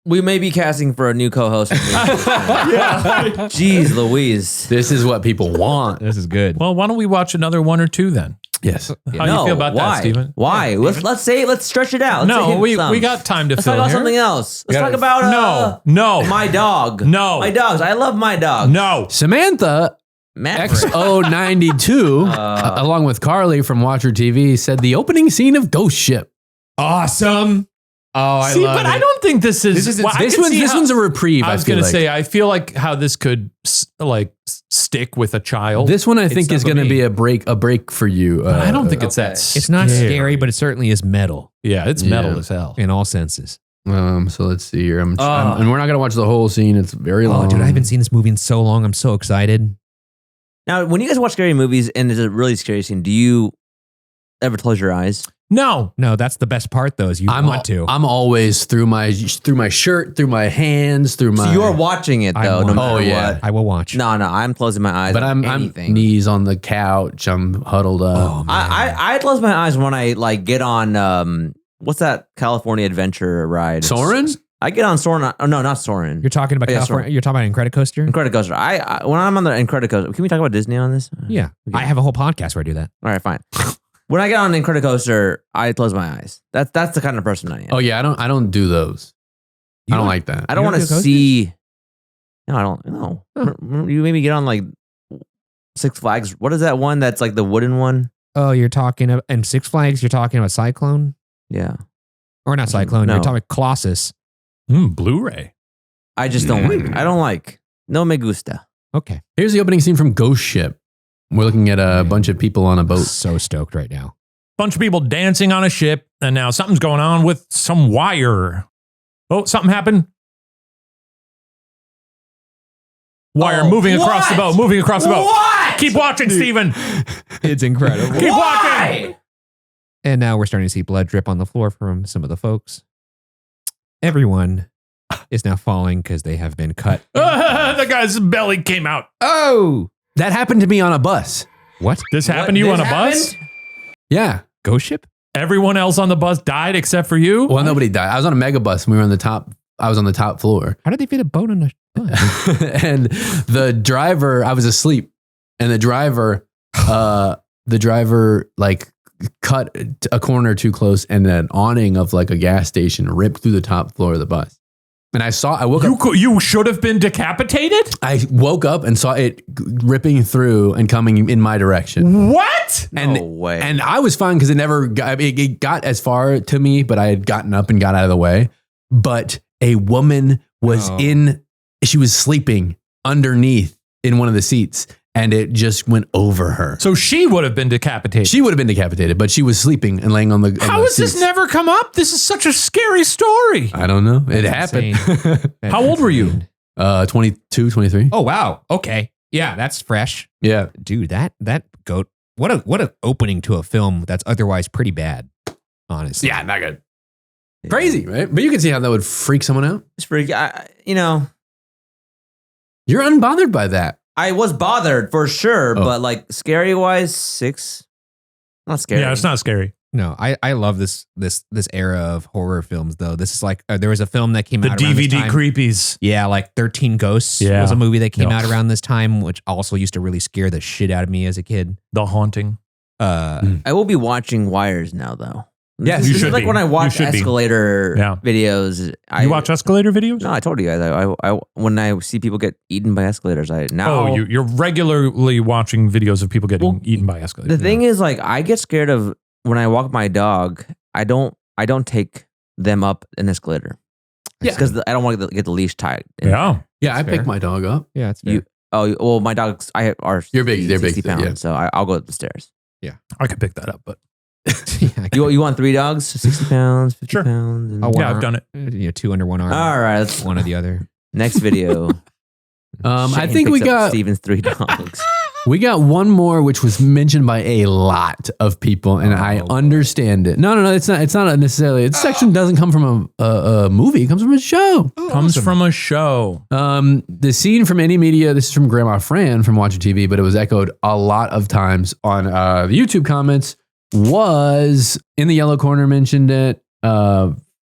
We may be casting for a new co-host. Jeez Louise. This is what people want. This is good. Well, why don't we watch another one or two then? Yes. How do you feel about that, Steven? Why? Let's stretch it out. No, we got time to Let's fill talk about here. something else. Let's talk about No. my dog. No. My dogs. I love my dogs. No. Samantha Maverick. XO92, along with Carly from Watcher TV, said the opening scene of Ghost Ship. Awesome. Oh, I See, love but it. I don't think this is. Well, I This can see one's a reprieve. I was feel going to like. say, I feel like how this could stick with a child. This one I think is Except going to for be me. a break for you. But I don't think it's that. It's not scary, but it certainly is metal Yeah, it's metal as hell. in all senses. So let's see here. And we're not going to watch the whole scene. It's very long. Oh, dude, I haven't seen this movie in so long. I'm so excited. Now, when you guys watch scary movies and there's a really scary scene, do you ever close your eyes? No. No, that's the best part though, is you want to. I'm always through my shirt, through my hands, through my. So you're watching it though, no matter what. I will watch. No, I'm closing my eyes. But I'm knees on the couch. I'm huddled up. Oh, man. I close my eyes when I like get on what's that California Adventure ride? Soarin'? I get on Soarin'. Oh no, not Soarin'. You're talking about Yeah, California. You're talking about Incredicoaster? Incredicoaster. I when I'm on the Incredicoaster, can we talk about Disney on this? Yeah. Okay. I have a whole podcast where I do that. All right, fine. When I get on Incredicoaster, I close my eyes. That's the kind of person I am. Oh yeah, I don't do those. I don't like that. I don't You want to don't do see. No, I don't. No, you maybe get on like Six Flags. What is that one? That's like the wooden one. Oh, you're talking about, and Six Flags, you're talking about Cyclone? Yeah. Or not Cyclone, No. you're talking about Colossus. Blu-ray. I just don't like. I don't like. No me gusta. Okay. Here's the opening scene from Ghost Ship. We're looking at a bunch of people on a boat. So stoked right now. Bunch of people dancing on a ship, and now something's going on with some wire. Oh, something happened. Wire moving across the boat, moving across the boat. What? Keep watching, Steven. It's incredible. Keep watching. And now we're starting to see blood drip on the floor from some of the folks. Everyone is now falling because they have been cut. The guy's belly came out. Oh! That happened to me on a bus. What? This happened to you on a bus? Yeah. Ghost ship? Everyone else on the bus died except for you? Well, nobody died. I was on a mega bus and we were on the top. I was on the top floor. How did they fit a boat on a bus? And the driver, I was asleep. And the driver like cut a corner too close and an awning of like a gas station ripped through the top floor of the bus. And I woke up. You should have been decapitated? I woke up and saw it ripping through and coming in my direction. What? No way. And I was fine because it got as far to me, but I had gotten up and got out of the way. But a woman was she was sleeping underneath in one of the seats and it just went over her. So she would have been decapitated. She would have been decapitated, but she was sleeping and laying on the How has this never come up? This is such a scary story. I don't know. It happened. How old were you? 22, 23. Oh, wow. Okay. Yeah, that's fresh. Yeah. Dude, that goat. What an opening to a film that's otherwise pretty bad, honestly. Yeah, not good. Crazy, right? But you can see how that would freak someone out. It's freaky. You're unbothered by that. I was bothered for sure, but like scary wise, 6. Not scary. Yeah, it's not scary. No, I love this era of horror films though. This is like there was a film that came The out around this DVD time. creepies. Yeah, like 13 Ghosts was a movie that came out around this time, which also used to really scare the shit out of me as a kid. The Haunting. I will be watching Wires now though. Yes, This you is should like be. when I You watch should be. escalator Yeah. videos. You watch escalator videos? No, I told you guys. I when I see people get eaten by escalators, You're regularly watching videos of people getting eaten by escalators. The thing is, like, I get scared of when I walk my dog. I don't take them up an escalator. Yeah. because I don't want to get the leash tied. Yeah. Yeah, I That's fair. pick my dog up. Yeah, it's fair. Well, my dogs are You're big, they're 60 big, pounds, yeah. so I'll go up the stairs. I could pick that up, but You want 3 dogs, 60 pounds, 50 pounds? And, Oh, yeah, I've done it. 2 under one arm. all right, let's One or the other. next video. I Shane think we picks up got Steven's 3 dogs. we got one more, which was mentioned by a lot of people, and I understand it. No, it's not. It's not necessarily. This section doesn't come from a movie. It comes from a show. Comes from a show. The scene from Any Media. This is from Grandma Fran from Watcher TV, but it was echoed a lot of times on the YouTube comments. Was in the yellow corner mentioned it.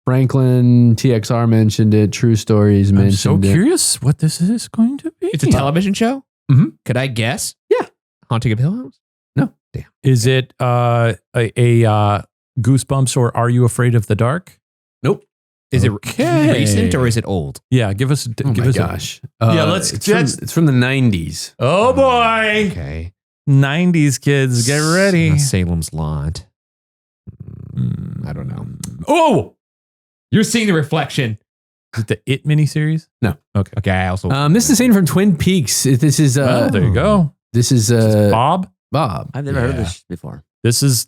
Franklin TXR mentioned it. True Stories I'm mentioned so it. curious what this is going to be. It's a television show? Mhm. Could I guess? Yeah. Haunting of Hill House? No. Damn. Is it a Goosebumps or Are You Afraid of the Dark? Nope. Is Okay. it recent or is it old? Yeah, give us. Oh give my us gosh. Yeah, let's- It's from the 90s. Oh boy, Okay. 90s kids, get ready. Not Salem's Lot. I don't know. Oh, You're seeing the reflection. is it the It miniseries? Okay, I also. This is the scene from Twin Peaks. This is Oh, there you go. This is Bob. Bob. I've never heard of Yeah. this before. This is.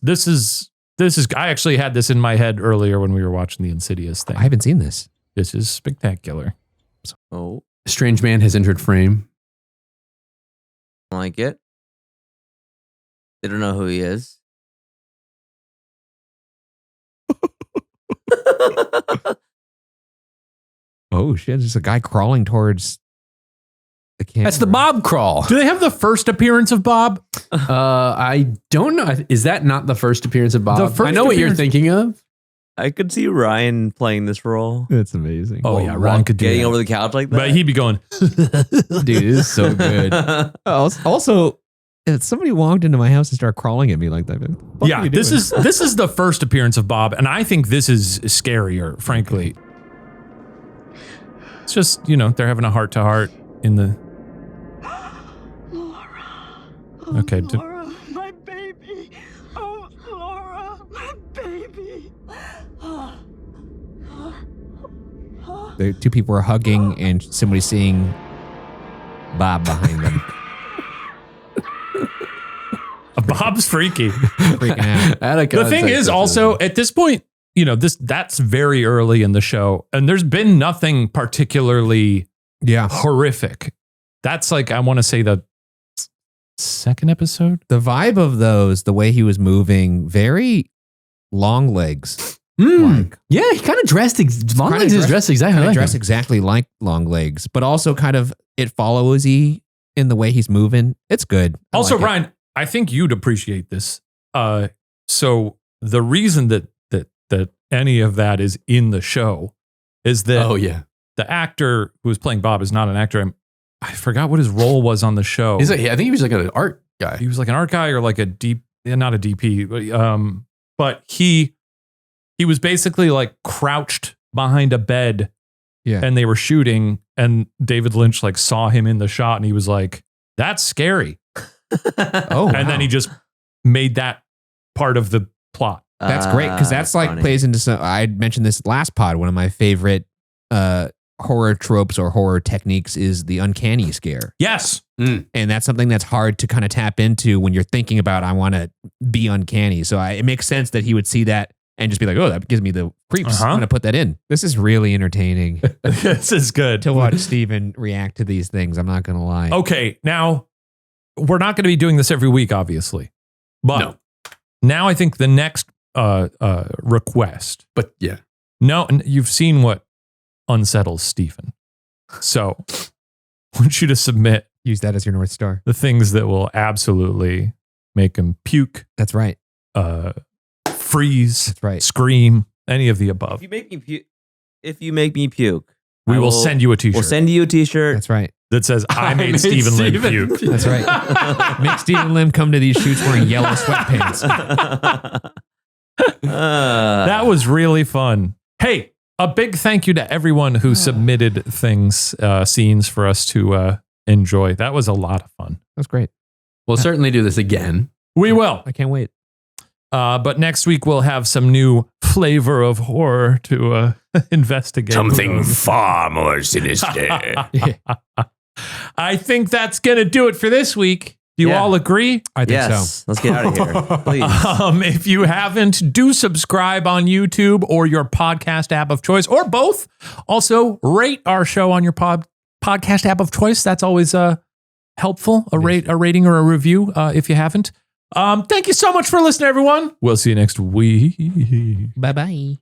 I actually had this in my head earlier when we were watching the Insidious thing. I haven't seen this. This is spectacular. Oh, A strange man has entered frame. I like it. They don't know who he is. Oh shit! There's a guy crawling towards the camera. That's the Bob crawl. Do they have the first appearance of Bob? I don't know. Is that not the first appearance of Bob? The first I know what you're appearance- thinking of. I could see Ryan playing this role. That's amazing. Oh yeah, Ron could do Getting that. over the couch like that. But he'd be going, Dude, this is so good. Also, if somebody walked into my house and started crawling at me like that. What the fuck yeah, are you this doing? is the first appearance of Bob, and I think this is scarier, frankly. It's just, they're having a heart to heart in the. Laura. Okay, Laura, my baby. Oh, Laura, my baby. The two people are hugging and somebody's seeing Bob behind them. Bob's freaky. Freaking out. Out of The thing context, is that's also at this point, that's very early in the show, and there's been nothing particularly horrific. That's like, I want to say the second episode. The vibe of those, the way he was moving, very long legs. Like, yeah, he kind of dressed. Long legs is dressed exactly kind of like dressed him. exactly like long legs, but also kind of it follows he in the way he's moving. It's good. I Also, like it. Ryan, I think you'd appreciate this. So the reason that any of that is in the show is that Oh yeah, the actor who was playing Bob is not an actor. I forgot what his role was on the show. I think he was like an art guy. He was like an art guy or like not a DP, but he was basically like crouched behind a bed, and they were shooting, and David Lynch like saw him in the shot, and he was like, "That's scary." And then he just made that part of the plot. That's great because that's like funny. plays into some. I mentioned this last pod. One of my favorite horror tropes or horror techniques is the uncanny scare. Yes. And that's something that's hard to kind of tap into when you're thinking about, I want to be uncanny. So it makes sense that he would see that and just be like, oh, that gives me the creeps. I'm going to put that in. This is really entertaining This is good. to watch Steven react to these things. I'm not going to lie. Okay, now we're not going to be doing this every week, obviously, but now I think the next request. But yeah, no, you've seen what unsettles Stephen, so I want you to submit. Use that as your North Star. The things that will absolutely make him puke. That's right. Freeze. That's right. Scream. Any of the above. If you make me puke, We will send you a t-shirt. We'll send you a t-shirt. That's right. That says, I made Stephen Lim puke. That's right. Make Stephen Lim come to these shoots wearing yellow sweatpants. That was really fun. Hey, a big thank you to everyone who submitted things, scenes for us to enjoy. That was a lot of fun. That was great. We'll certainly do this again. We will. I can't wait. But next week we'll have some new flavor of horror to investigate. Something far more sinister. I think that's going to do it for this week. Do you all agree? I think so. Let's get out of here, please. If you haven't, do subscribe on YouTube or your podcast app of choice, or both. Also, rate our show on your podcast app of choice. That's always helpful. A rating or a review if you haven't. Thank you so much for listening, everyone. We'll see you next week. Bye-bye.